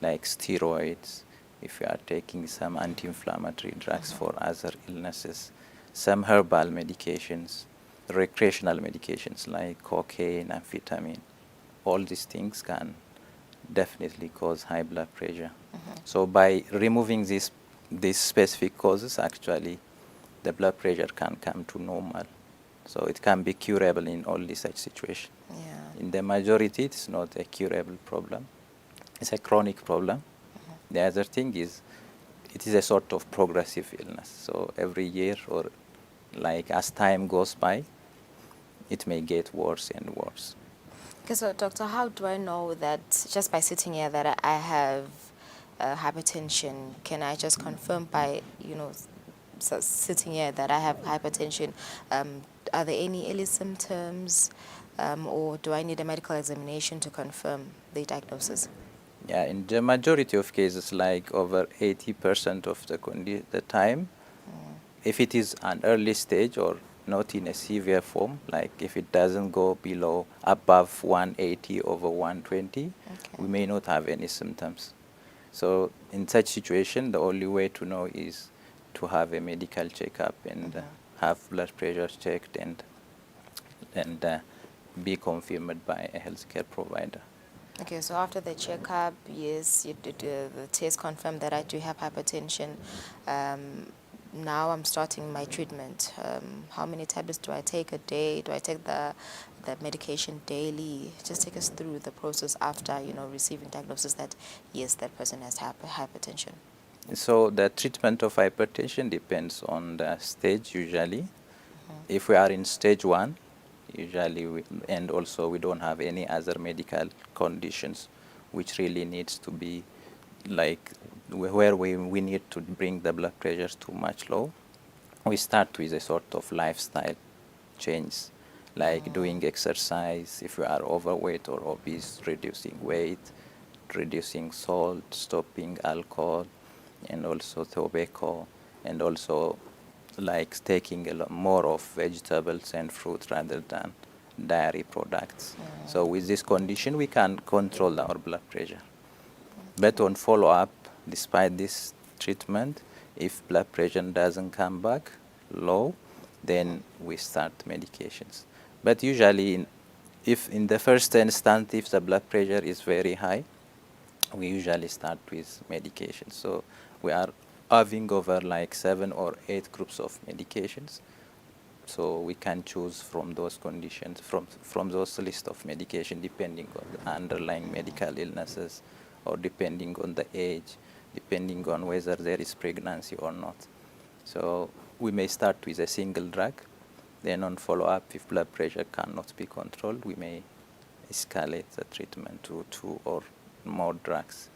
like steroids, if we are taking some anti-inflammatory drugs for other illnesses, some herbal medications, recreational medications like cocaine, amphetamine, all these things can definitely cause high blood pressure. So by removing these specific causes, actually, the blood pressure can come to normal. So it can be curable in only such situation. In the majority, it's not a curable problem. It's a chronic problem. The other thing is, it is a sort of progressive illness. So every year, or like as time goes by, it may get worse and worse. Okay, so doctor, how do I know that just by sitting here that I have hypertension? Can I just confirm by, sitting here that I have hypertension? Are there any early symptoms, or do I need a medical examination to confirm the diagnosis? Yeah, in the majority of cases, like over 80% of the time, if it is an early stage or not in a severe form, like if it doesn't go above 180 over 120, we may not have any symptoms. So in such situation, the only way to know is to have a medical checkup and have blood pressure checked and be confirmed by a healthcare provider. Okay, so after the checkup, yes, the test confirmed that I do have hypertension. Now I'm starting my treatment. How many tablets do I take a day? Do I take the medication daily? Just take us through the process after, receiving diagnosis that, yes, that person has hypertension. So the treatment of hypertension depends on the stage usually. If we are in stage 1, usually, and also we don't have any other medical conditions which really needs to be like where we need to bring the blood pressure to much low, we start with a sort of lifestyle change, like doing exercise. If you are overweight or obese, reducing weight, reducing salt, stopping alcohol, and also tobacco, and also like taking a lot more of vegetables and fruit rather than dairy products. So with this condition, we can control our blood pressure. But on follow-up, despite this treatment, if blood pressure doesn't come back low, then we start medications. But usually, if in the first instance, if the blood pressure is very high, we usually start with medications. So we are having over like 7 or 8 groups of medications. So we can choose from those conditions, from those list of medication, depending on the underlying medical illnesses, or depending on the age, depending on whether there is pregnancy or not. So we may start with a single drug, then on follow-up, if blood pressure cannot be controlled, we may escalate the treatment to 2 or more drugs.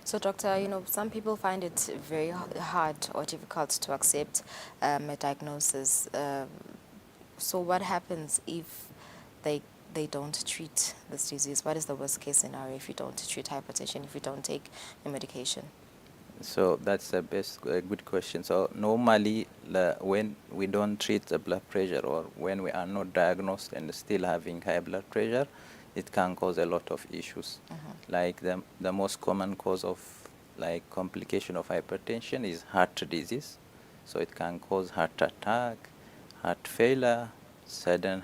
So doctor, some people find it very hard or difficult to accept a diagnosis. So what happens if they don't treat this disease? What is the worst case scenario if you don't treat hypertension, if you don't take the medication? So that's a good question. So normally, when we don't treat the blood pressure, or when we are not diagnosed and still having high blood pressure, it can cause a lot of issues. Like the most common cause of like complication of hypertension is heart disease. So it can cause heart attack, heart failure, sudden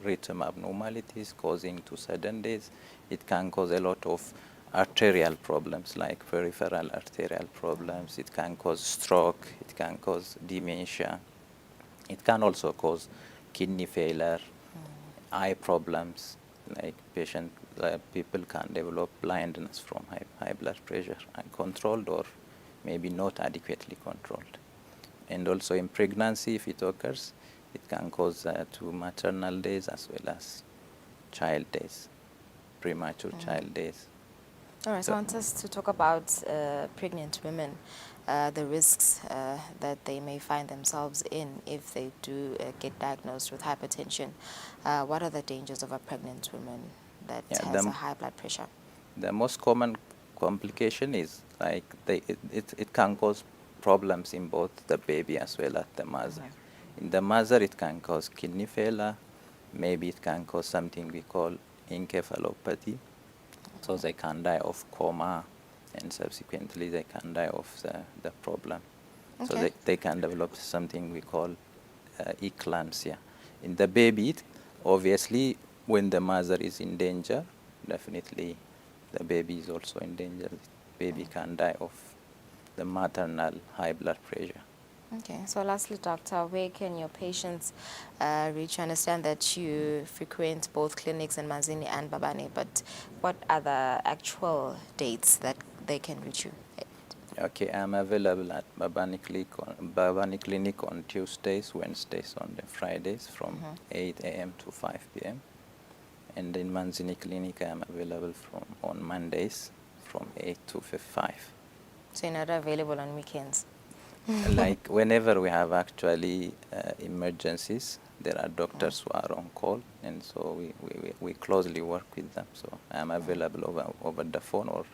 rhythm abnormalities causing to sudden death. It can cause a lot of arterial problems like peripheral arterial problems. It can cause stroke. It can cause dementia. It can also cause kidney failure, eye problems, like people can develop blindness from high blood pressure, uncontrolled or maybe not adequately controlled. And also in pregnancy, if it occurs, it can cause to maternal death as well as child death, premature child death. All right, so I want us to talk about pregnant women, the risks that they may find themselves in if they do get diagnosed with hypertension. What are the dangers of a pregnant woman that has a high blood pressure? The most common complication is like it can cause problems in both the baby as well as the mother. In the mother, it can cause kidney failure. Maybe it can cause something we call encephalopathy. So they can die of coma, and subsequently they can die of the problem. Okay. So they can develop something we call eclampsia. In the baby, obviously, when the mother is in danger, definitely the baby is also in danger. The baby can die of the maternal high blood pressure. Okay, so lastly, doctor, where can your patients reach? I understand that you frequent both clinics in Mazini and Babani, but what are the actual dates that they can reach you? Okay, I'm available at Babani Clinic on Tuesdays, Wednesdays, on the Fridays from 8 a.m. to 5 p.m. And in Manzini Clinic, I'm available on Mondays from 8 to 5. So you're not available on weekends? Like whenever we have actually emergencies, there are doctors who are on call, and so we closely work with them. So I'm available over the phone, or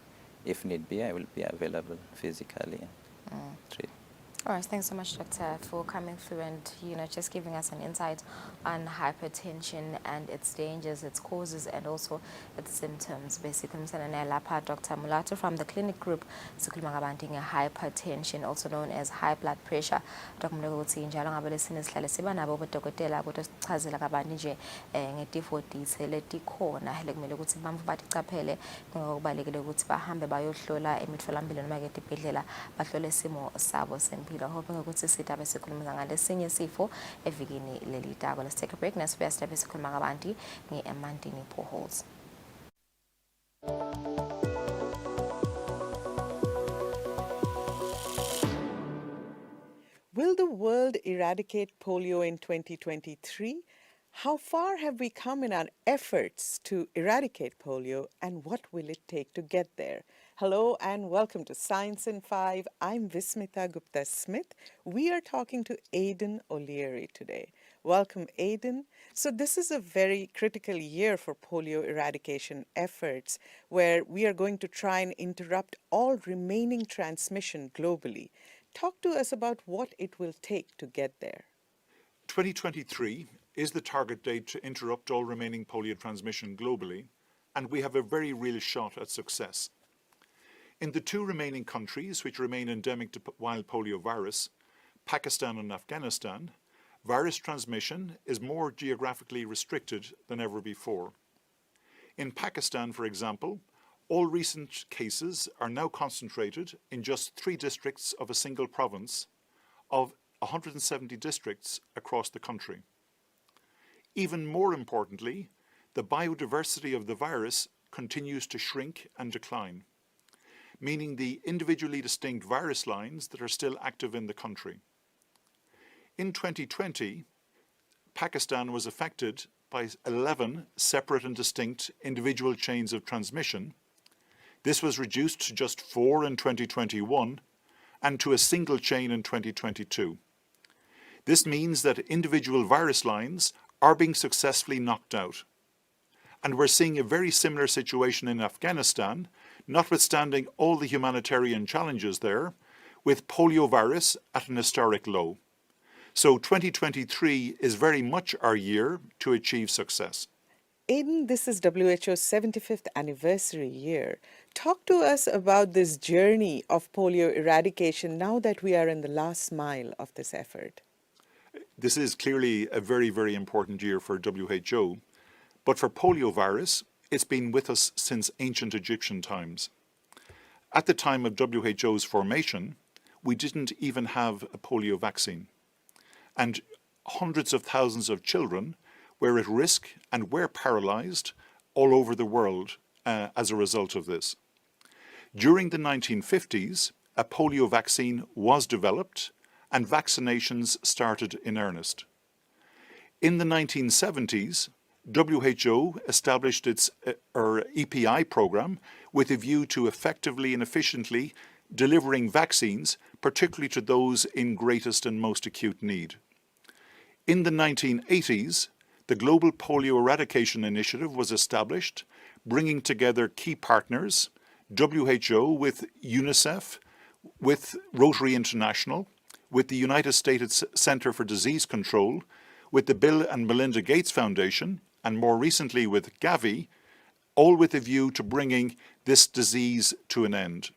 if need be, I will be available physically and treat. All right, thanks so much, Doctor, for coming through and just giving us an insight on hypertension and its dangers, its causes, and also its symptoms. Basically, Dr. Mulato from the clinic group, hypertension, also known as high blood pressure. Dr. Mulato njalo ngabe lesine sihlale siba nabo bodokotela kodwa sichazela kabanzi nje ngetifo letikhona lekumele ukuthi bamfu baticaphele ngokubalekile ukuthi bahambe bayohlola emitfolamphilo noma ke tibhedlela bahlole isimo sabo sempilo. Hoping ukuthi sithabe sikhuluma ngalesinye sifo evikini leli tako. Let's take a break. Nasibuya sithabe sikhuluma ngabantu nge-Emantini potholes. Will the world eradicate polio in 2023? How far have we come in our efforts to eradicate polio, and what will it take to get there? Hello and welcome to Science in 5. I'm Vismita Gupta-Smith. We are talking to Aidan O'Leary today. Welcome, Aidan. So this is a very critical year for polio eradication efforts, where we are going to try and interrupt all remaining transmission globally. Talk to us about what it will take to get there. 2023 is the target date to interrupt all remaining polio transmission globally, and we have a very real shot at success. In the two remaining countries which remain endemic to wild polio virus, Pakistan and Afghanistan, virus transmission is more geographically restricted than ever before. In Pakistan, for example, all recent cases are now concentrated in just 3 districts of a single province of 170 districts across the country. Even more importantly, the biodiversity of the virus continues to shrink and decline, meaning the individually distinct virus lines that are still active in the country. In 2020, Pakistan was affected by 11 separate and distinct individual chains of transmission. This was reduced to just 4 in 2021 and to a single chain in 2022. This means that individual virus lines are being successfully knocked out. And we're seeing a very similar situation in Afghanistan, notwithstanding all the humanitarian challenges there, with poliovirus at an historic low. So 2023 is very much our year to achieve success. Aidan, this is WHO's 75th anniversary year. Talk to us about this journey of polio eradication now that we are in the last mile of this effort. This is clearly a very, very important year for WHO, but for poliovirus, it's been with us since ancient Egyptian times. At the time of WHO's formation, we didn't even have a polio vaccine, and hundreds of thousands of children were at risk and were paralyzed all over the world as a result of this. During the 1950s, a polio vaccine was developed and vaccinations started in earnest. In the 1970s, WHO established its EPI program with a view to effectively and efficiently delivering vaccines, particularly to those in greatest and most acute need. In the 1980s, the Global Polio Eradication Initiative was established, bringing together key partners, WHO with UNICEF, with Rotary International, with the United States Center for Disease Control, with the Bill and Melinda Gates Foundation, and more recently with Gavi, all with a view to bringing this disease to an end.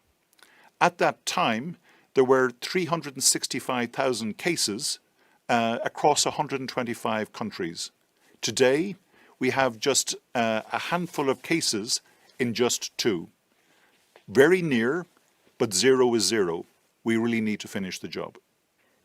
At that time, there were 365,000 cases across 125 countries. Today, we have just a handful of cases in just 2. Very near, but 0 is 0. We really need to finish the job.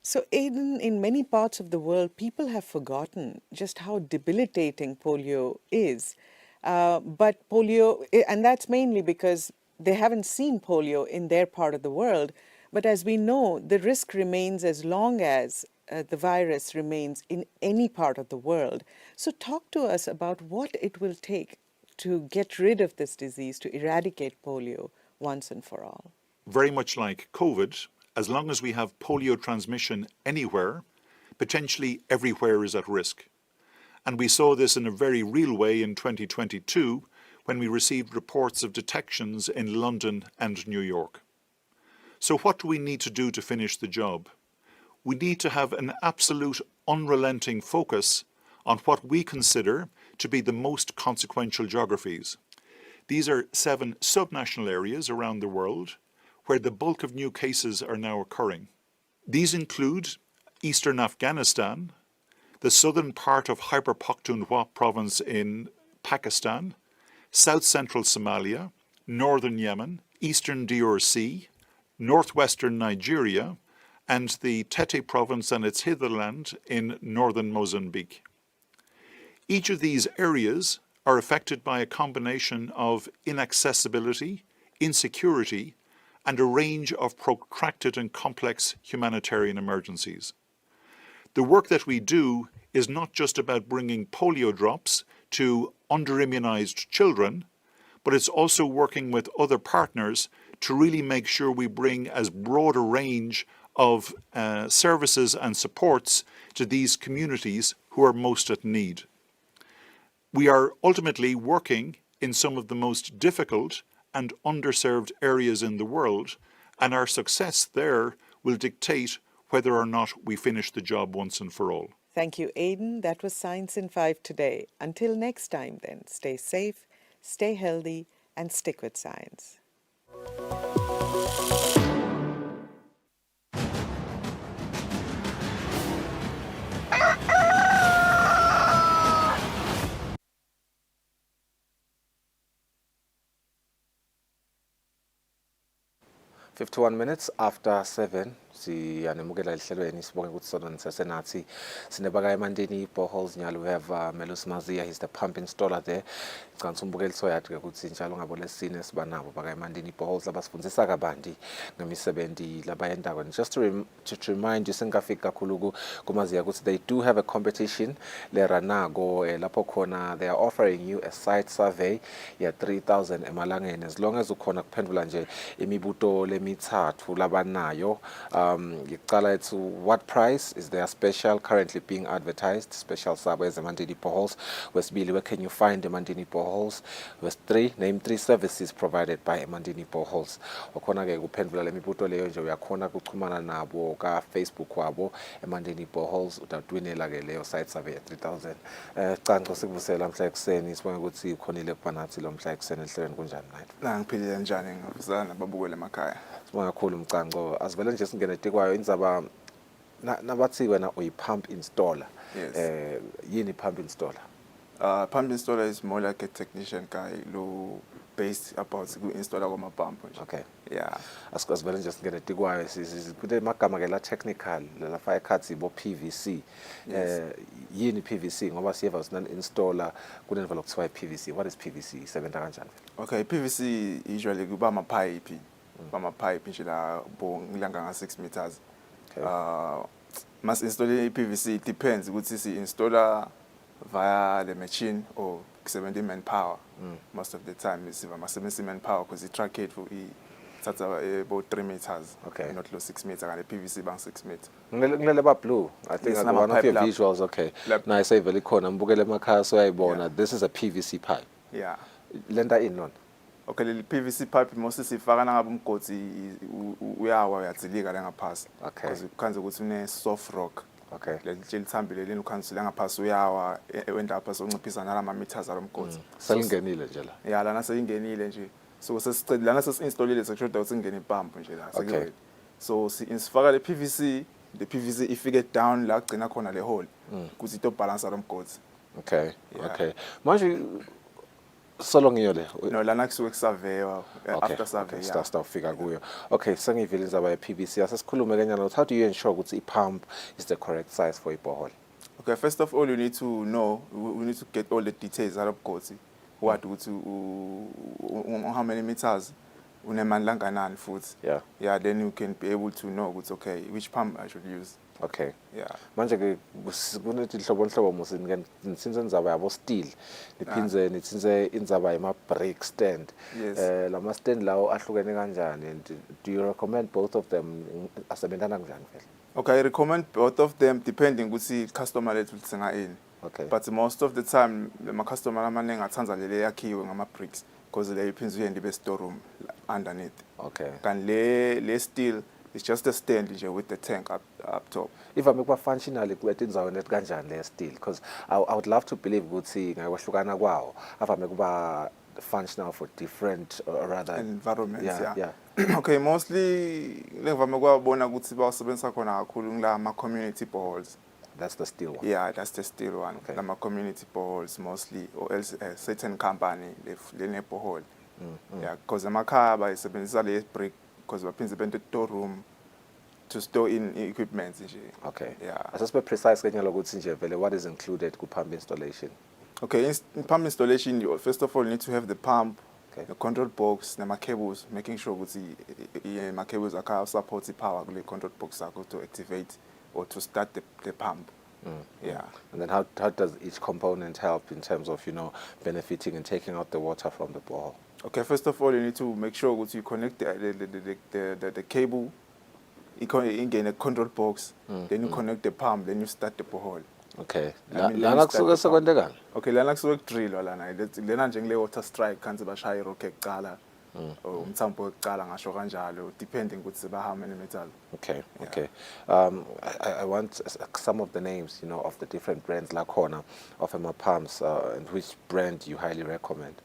So, Aidan, in many parts of the world, people have forgotten just how debilitating polio is. But polio, and that's mainly because they haven't seen polio in their part of the world. But as we know, the risk remains as long as the virus remains in any part of the world. So, talk to us about what it will take to get rid of this disease, to eradicate polio once and for all. Very much like COVID, as long as we have polio transmission anywhere, potentially everywhere is at risk. And we saw this in a very real way in 2022 when we received reports of detections in London and New York. So what do we need to do to finish the job? We need to have an absolute unrelenting focus on what we consider to be the most consequential geographies. These are 7 subnational areas around the world where the bulk of new cases are now occurring. These include eastern Afghanistan, the southern part of Khyber Pakhtunkhwa province in Pakistan, south-central Somalia, northern Yemen, eastern DRC, northwestern Nigeria, and the Tete province and its hitherland in northern Mozambique. Each of these areas are affected by a combination of inaccessibility, insecurity, and a range of protracted and complex humanitarian emergencies. The work that we do is not just about bringing polio drops to under-immunized children, but it's also working with other partners to really make sure we bring as broad a range of services and supports to these communities who are most at need. We are ultimately working in some of the most difficult and underserved areas in the world, and our success there will dictate whether or not we finish the job once and for all. Thank you, Aidan. That was Science in 5 today. Until next time then, stay safe, stay healthy, and stick with science. 51 minutes after 7 siyanemukela lihlelweni sibonge ukuthi sona nisesenathi sinebaka eMandeni boreholes nyalo. We have Melus Mazia, he's the pump installer there. Ngicela umbukeli soyathi ke ukuthi njalo ngabo lesine siba nabo baka eMandeni boreholes labasifundisa kabanti ngemisebenzi labayendako. And just to remind you singafika kakhulu kuMazia ukuthi they do have a competition leranako lapho khona they are offering you a site survey ya 3000 emalangeni as long as ukhona kuphendula nje imibuto lemithathu labanayo. It's what price is there special currently being advertised, special subways Mandini boreholes. West Billy, where can you find the Mandini boreholes? West 3, name 3 services provided by Mandini boreholes. Wakona ke kuphendula lemibuto leyo nje uyakhona ukuxhumana nabo ka Facebook wabo Mandini boreholes utatwinela ke leyo site survey 3000. Canco sikuvusela mhla ekseni sibonga ukuthi ukhonile kubanathi lo mhla ekseni ehlelweni kunjani nathi. Ngiphilile njani ngizana babukele emakhaya. Sibonga kakhulu Mcanco. Asivele nje singene tikwayo indzaba nabathi wena uyi-pump installer. Yes. Yini pump installer? Pump installer is more like a technician guy who based about installer kwama pump. Okay. Yeah. Asivele nje singene tikwayo kute magama ke la technical la fire cuts ibo PVC. Yini PVC ngoba siyeva usina installer kunenva lokuthiwa PVC. What is PVC? Isebenza kanjani? Okay, PVC usually kuba ama pipe. Bama pipe nje la bo ngilanga nga 6 meters. Must install PVC depends ukuthi si installer via the machine or 70 manpower. Most of the time is about 70 manpower because the track it for that's about 3 meters. Okay. Not low 6 meters and the PVC bang 6 meters. Ngilele ba blue. I think yes, one of your visuals. Okay. Now I say very khona mbukele emakhaya so ayibona. This is a PVC pipe. Yeah. Lenda in non. Okay, the PVC pipe mostly sifaka na ngabumgodi uyawa uyadzilika la ngaphasi. Okay. Because ukhanze ukuthi une soft rock. Okay. Le lithambile leni ukhanze la ngaphasi uyawa wenda phasi unciphisa nalama meters alomgodi. Selingenile nje la. Yeah, lana seyingenile nje. So sesicela lana sesinstallile sekushoda ukuthi ingene ipump nje la. Okay. So sifaka le PVC ifike down la gcina khona le hole ukuthi ito balance alomgodi. Okay. Yeah. Okay. Manje so long yole. No, lana kusuke kusurvey after survey. Okay, Yeah. stafika kuyo. Okay, sengivile indzaba ye PVC. Asesikhulume kenyana ukuthi how do you ensure ukuthi pump is the correct size for borehole? Okay, first of all, you need to know, we need to get all the details out of Kotsi. What how many meters, unemanlanganan foot. Yeah. Yeah, then you can be able to know what's okay, which pump I should use. Okay. Yeah. Manje ke kunetinhlobonhlobo musi nitsinze indzaba yabo steel. Niphinze nitsinze indzaba yama brake stand. Yes. Lama stand lawo ahlukene kanjani, and do you recommend both of them asebentana kanjani vele? Okay, I recommend both of them depending ukuthi customer lethu lithenga ini. Okay. But most of the time my customer amaningi athandza lele yakhiwe ngama bricks because le iphinze uyendi be storeroom underneath. Okay. Kan le steel it's just a stand nje with the tank up top. If I'm functionally kwetindzaweni kanjani le steel, because I would love to believe ukuthi ngakwahlukana kwawo avame kuba functional for different rather environments. Yeah. Okay, mostly lengivame kwabona ukuthi bawasebenzisa khona kakhulu ngila community boreholes. That's the steel one. Yeah, that's the steel one. Okay. Lama community boreholes mostly, or else a certain company le borehole. Yeah, because emakhaya bayisebenzisa le brick because baphinze bente storeroom to store in equipment nje. Okay. Yeah. Asesibe precise kenyalo ukuthi nje vele what is included ku pump installation. Okay, in pump installation, you first of all need to have the pump, okay, the control box, the cables, making sure that the cables are support the power the control box to activate or to start the pump. Yeah. And then how does each component help in terms of benefiting and taking out the water from the borehole? Okay, first of all, you need to make sure that you connect the cable, you get a control box, then you connect the pump, then you start the borehole. Okay. Lana kusuke sekwenzekani? Okay, lana kusuke kudrillwa lana. Lena nje ngile water strike kanti bashaya irock ekuqala. Umthambo wekuqala ngasho kanjalo depending ukuthi how many metal. Okay. Yeah. Okay. I want some of the names, of the different brands la khona of my pumps, and which brand you highly recommend.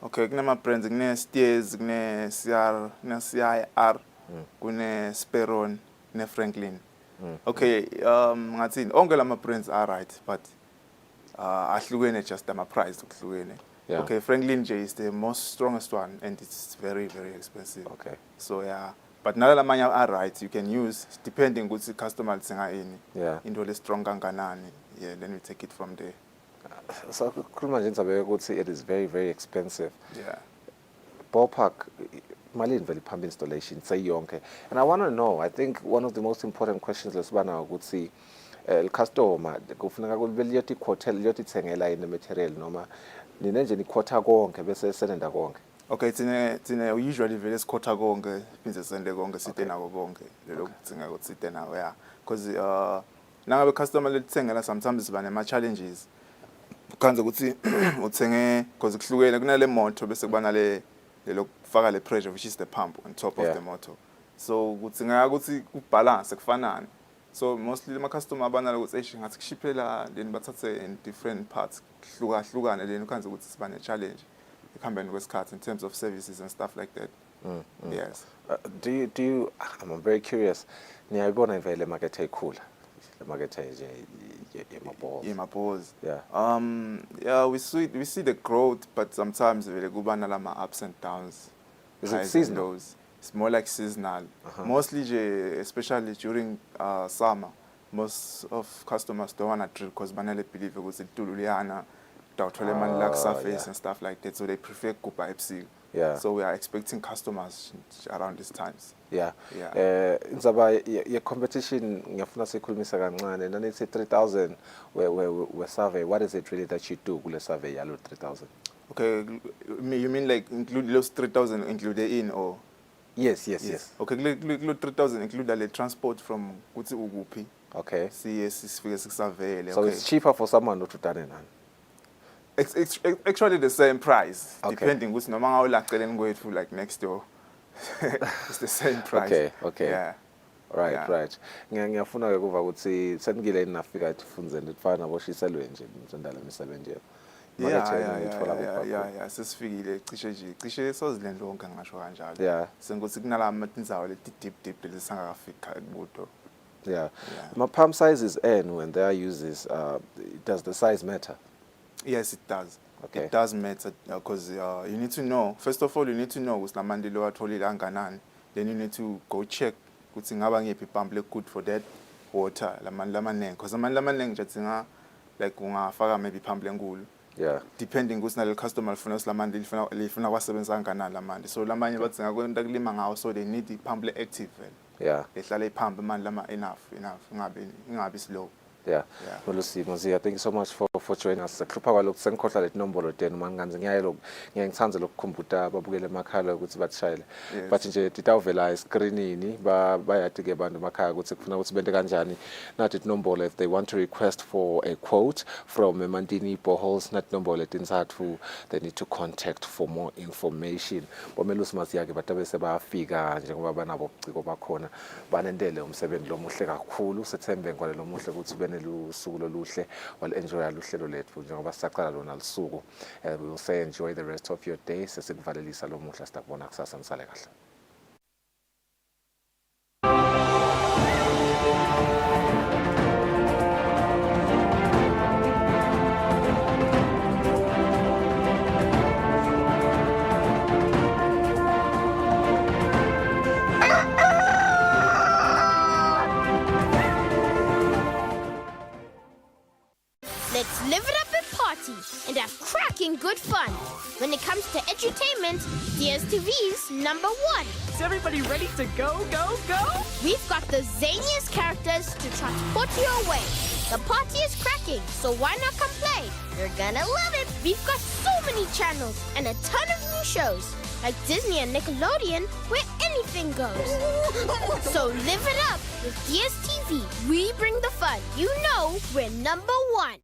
Okay, kunama brands kune Steers, kune CIR, kune Speron, kune Franklin. Okay, ngathi onke lama brands are right, but ahlukene just ama price ukuhlukene. Yeah. Okay, Franklin J is the most strongest one and it's very, very expensive. Okay. So yeah, but nala lamanya are right, you can use depending ukuthi customer lithenga ini. Yeah. Into le strong kanganani. Yeah, then we take it from there. So khuluma nje indzabe ukuthi it is very, very expensive. Yeah. Ballpark malini vele pump installation sayonke. And I want to know, I think one of the most important questions lesibana ukuthi el customer kufuneka ukuthi liyothi quote liyothi thengela in material noma nine nje niquota konke bese senenda konke. Okay, tsine usually vele siquota konke phinze sende konke site nako konke lelo kutsinga ukuthi site nawo yeah, because nangabe customer lethengela sometimes siba nema challenges kanze ukuthi uthenge because kuhlukene kunale motor bese kuba nale lokufaka le pressure which is the pump on top of the motor. So kutsinga ukuthi kubalance kufanane. So mostly my customer abanalo ukuthi ngathi kushiphela then bathathe in different parts hlukane then ukhanze ukuthi siba ne challenge ekuhambeni kwesikhathi in terms of services and stuff like that. Yes. Do you I'm very curious, niyayibona vele market ekhula le market nje yemaballs. Yeah. Yeah, we see the growth, but sometimes vele kuba nalama ups and downs. Is it seasonal? It's more like seasonal. Mostly, especially during summer, most of customers don't want to drill because they believe it was tululiana, surface and stuff like that. So they prefer Kupa FC. Yeah. So we are expecting customers around these times. Yeah. Yeah. Indzaba ye competition ngiyafuna sikhulumisa kancane. Nanithi 3000 we survey. What is it really that you do kule survey yalo 3000? Okay, you mean like include those 3000 included in or? Yes. Okay, 3,000 include the transport from Kuti Ugupi. Okay. So it's cheaper for someone not to done it. It's actually the same price, okay, depending which no matter how long go to like next door. It's the same price. Okay. Yeah. Right. Ngiyafuna ke kuva ukuthi seningile nafika tifunze ndifana boshiselwe nje mzondala imisebenzi yethu. Yeah, sesifikile cishe sozilendle wonke ngisho kanjalo. Yeah. Sengokuthi kunalama indzawo leti deep lesingakafika kudo. Yeah. My pump sizes and when they are uses, does the size matter? Yes, it does. Okay. It does matter because you need to know. First of all, you need to know who's lamandi lo atholile anganani. Then you need to go check ukuthi ngaba ngephi pump le good for that water lamani lamanengi because amani lamanengi nje tsinga like ungafaka maybe pump lenkulu. Yeah. Depending ukuthi nale customer lifuna usilamandi lifuna kwasebenza kangakanani lamandi. So lamanye bathi ngakwenta kulima ngawo so they need the pump le active vele. Yeah. Ehlala ipump manje lama enough ingabi slow. Yeah. Mozia, thank you so much for joining us. Kuhlupha kwalokhu sengikhohlwa leti nombolo 10 manganze ngiyangithanda lokukhumbula ababukele emakhaya ukuthi bathishayele. But nje titawuvela escreenini bayathi ke abantu emakhaya ukuthi kufuna ukuthi bente kanjani nathi inombolo if they want to request for a quote from Mantini Boreholes nathi inombolo etintsathu they need to contact for more information. Bomelusi Masiya ke batabe sebafika njengoba banabo ubuciko bakhona banendele umsebenzi lomuhle kakhulu sethembe ngwale lomuhle ukuthi lusuku loluhle wal-enjoya luhlelo lethu njengoba sisaqala lona lusuku. We will say enjoy the rest of your day sesikuvalelisa lo muhla sitakubona kusasa nisale kahle. Let's live it up and party and have cracking good fun. When it comes to edutainment, DSTV's number one. Is everybody ready to go, go, go? We've got the zaniest characters to transport you away. The party is cracking, so why not come play? You're gonna love it. We've got so many channels and a ton of new shows, like Disney and Nickelodeon, where anything goes. So live it up with DSTV. We bring the fun. You know we're number one.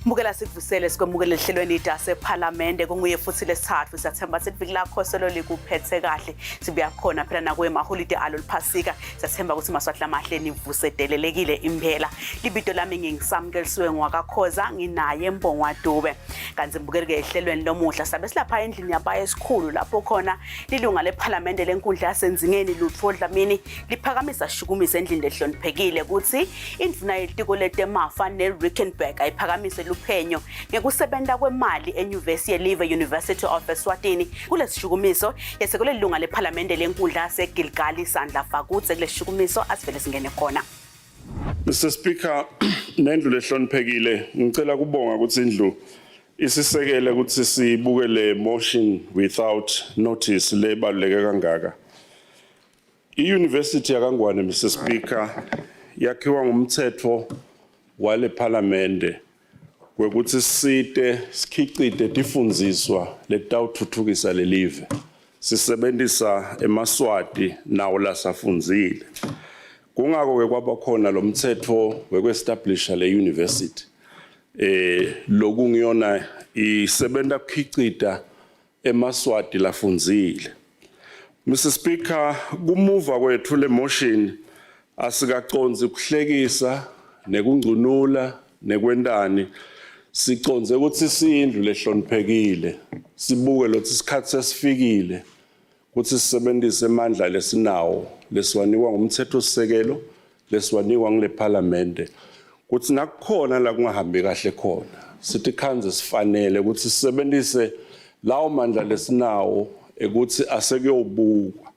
Mbukela sikuvusele sikwemukele ehlelweni lasePhalamende kunguye futhi lesithathu siyathemba sithi lakho solo likuphethe kahle sibuya khona phela nakwe maholiday alo liphasika siyathemba ukuthi maswahla mahle nivuse delelekile impela libito lami ngingisamkelisiwe ngwakakhoza nginaye Mbongwa Dube kanti mbukele ke ehlelweni lomuhla sabe silapha endlini yabaye esikhulu lapho khona lilunga lePhalamende lenkundla yasenzingeni Lutfo Dlamini liphakamisa shukumisa endlini ehloniphekile ukuthi indvuna yetiko letemafa neRickenback ayiphakamise uphenyo ngekusebenza kwemali eNyuvesi yeLive University of Eswatini kulesishukumiso yesekole lilunga lePhalamende lenkundla yaseGilgali Sandla Fakutse kulesishukumiso asivele singene khona. Mr Speaker, nendlu lehloniphekile ngicela kubonga ukuthi indlu isisekele ukuthi sibukele motion without notice lebaluleke kangaka. I-University yaKangwane Mr Speaker yakhiwa ngumthetho wale Phalamende kwekuthi site sikhicite tifundziswa letawuthuthukisa lelive sisebenzisa emaswati nawo lasafundzile kungako ke kwaba khona lo mthetho wekweestablisha le university lokungiyona isebenta kukhicita emaswati lafundzile. Mr Speaker, kumuva kwethu le motion asikaconzi kuhlekisa nekungcunula nekwentani siconze ukuthi sindlu lehloniphekile sibuke lothi isikhathi sesifikile ukuthi sisebenzise amandla lesinawo lesiwanikwa ngumthetho sisekelo lesiwanikwa ngile parliament kuthi nakukhona la kungahambi kahle khona sithi khanze sifanele ukuthi sisebenzise lawo mandla lesinawo ukuthi asekuyobukwa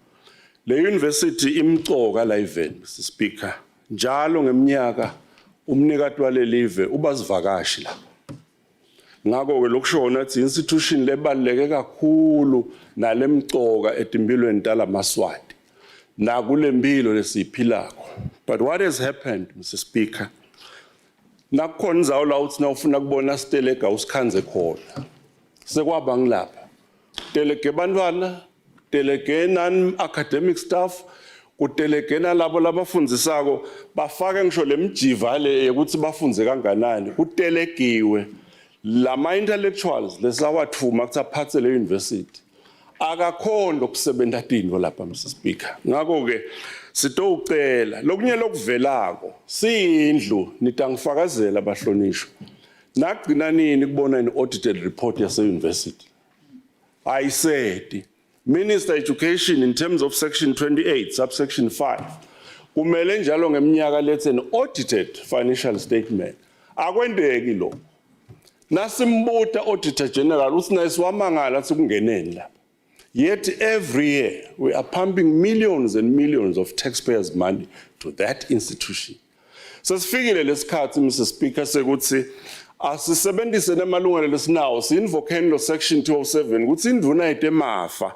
le university imcoka la event Mr Speaker njalo ngeminyaka umnikati wale live ubazivakashi la ngakho ke lokushona ukuthi institution lebaluleke kakhulu nalemcoka etimpilweni talamaswati na kule mpilo lesiphilako but what has happened Mr Speaker nakukhona inzawo la uthi nawufuna kubona sitelega usikhanze khona sekwaba ngilapha telege bantwana telege non academic staff kutelegena labo labafundzisako bafake ngisho lemjiva le ukuthi bafunze kanganani kutelegiwe lama intellectuals lesawathuma ukuthi aphathe le university akakhona ukusebenta tindvo lapha Mr Speaker ngakho ke sitowucela lokunye lokuvelako siyindlu nitangifakazela bahlonishwa nagcina nini kubona in audited report yase university ayiseti Minister Education in terms of section 28 subsection 5 kumele njalo ngeminyaka lethe an audited financial statement akwendeki lo nasimbuta auditor general usinayisiwamangala sikungeneni lapha yet every year we are pumping millions and millions of taxpayers money to that institution sesifikile lesikhathi Mr Speaker sekuthi asisebenzise nemalungelo lesinawo sinvokeni lo section 207 ukuthi induna itemafa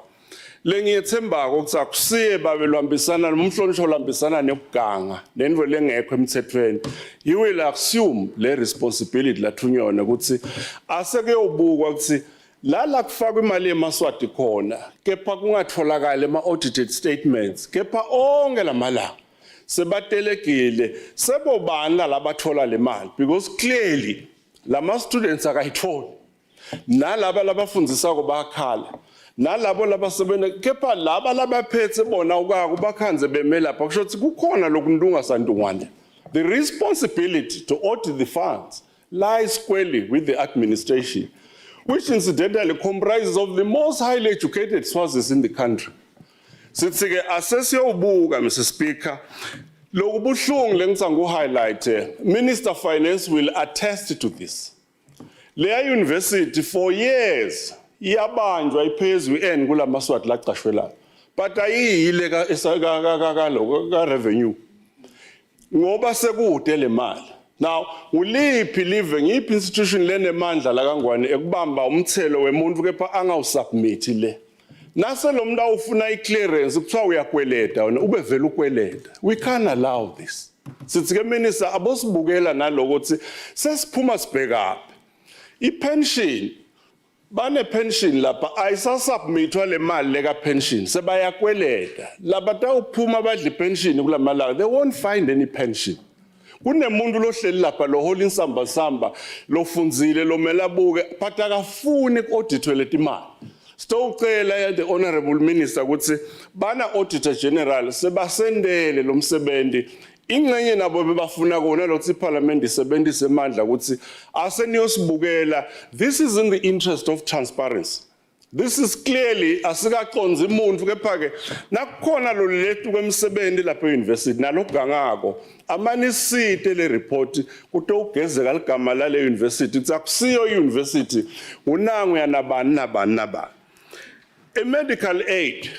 lengiyethembako ukuthi akusiye babelwambisana nomhlonishwa olambisana nekuganga lendvo lengekho emthethweni you will assume le responsibility lathunyona ukuthi asekuyobukwa ukuthi la kufakwa imali emaswati khona kepha kungatholakala ema-audited statements kepha onke lamalanga sebatelegile sebobani labathola le mali because clearly lama-students akayitholi nalaba labafundzisako bakhala nalabo labasebenza kepha laba labaphethe bona ukako bakhanze beme lapha kusho ukuthi kukhona lokundunga santungwane the responsibility to audit the funds lies squarely with the administration which incidentally comprises of the most highly educated sources in the country sithi ke asesiyobuka Mr Speaker lokubuhlungu lengitsangu highlight Minister of Finance will attest to this le university for years iyabanjwa iphezulu en kulamaswati lacashwela but ayiyile ka revenue ngoba sekude le mali now uliphi live ngiphi institution lenemandla la kangwane ekubamba umthelo wemuntu kepha angawusubmit le nase lo muntu awufuna iclearance kuthiwa uyakweleta wena ube vele ukweleta we can't allow this sithi ke minister abosibukela naloko ukuthi sesiphuma sibheka ipension bane pension lapha ayisasubmithwa le mali leka pension sebayakweleta labata uphuma badla pension kulamalanga they won't find any pension kunemuntu lohleli lapha lo hola insamba samba lofundzile lo melabuke but akafuni uauditwe letimali sitocela the honorable minister ukuthi bana auditor general sebasendele lo msebenzi ingcenye nabo bebafuna kona lokuthi iparliament isebenzise amandla ukuthi aseniyosibukela this is in the interest of transparency this is clearly asikaqonzi umuntu kepha ke nakukhona lo lethu kwemsebenzi lapha euniversity nalokugangako amanisite le report kutogezeka ligama la le university kuthi akusiyo university unangu yanabani nabani nabani a medical aid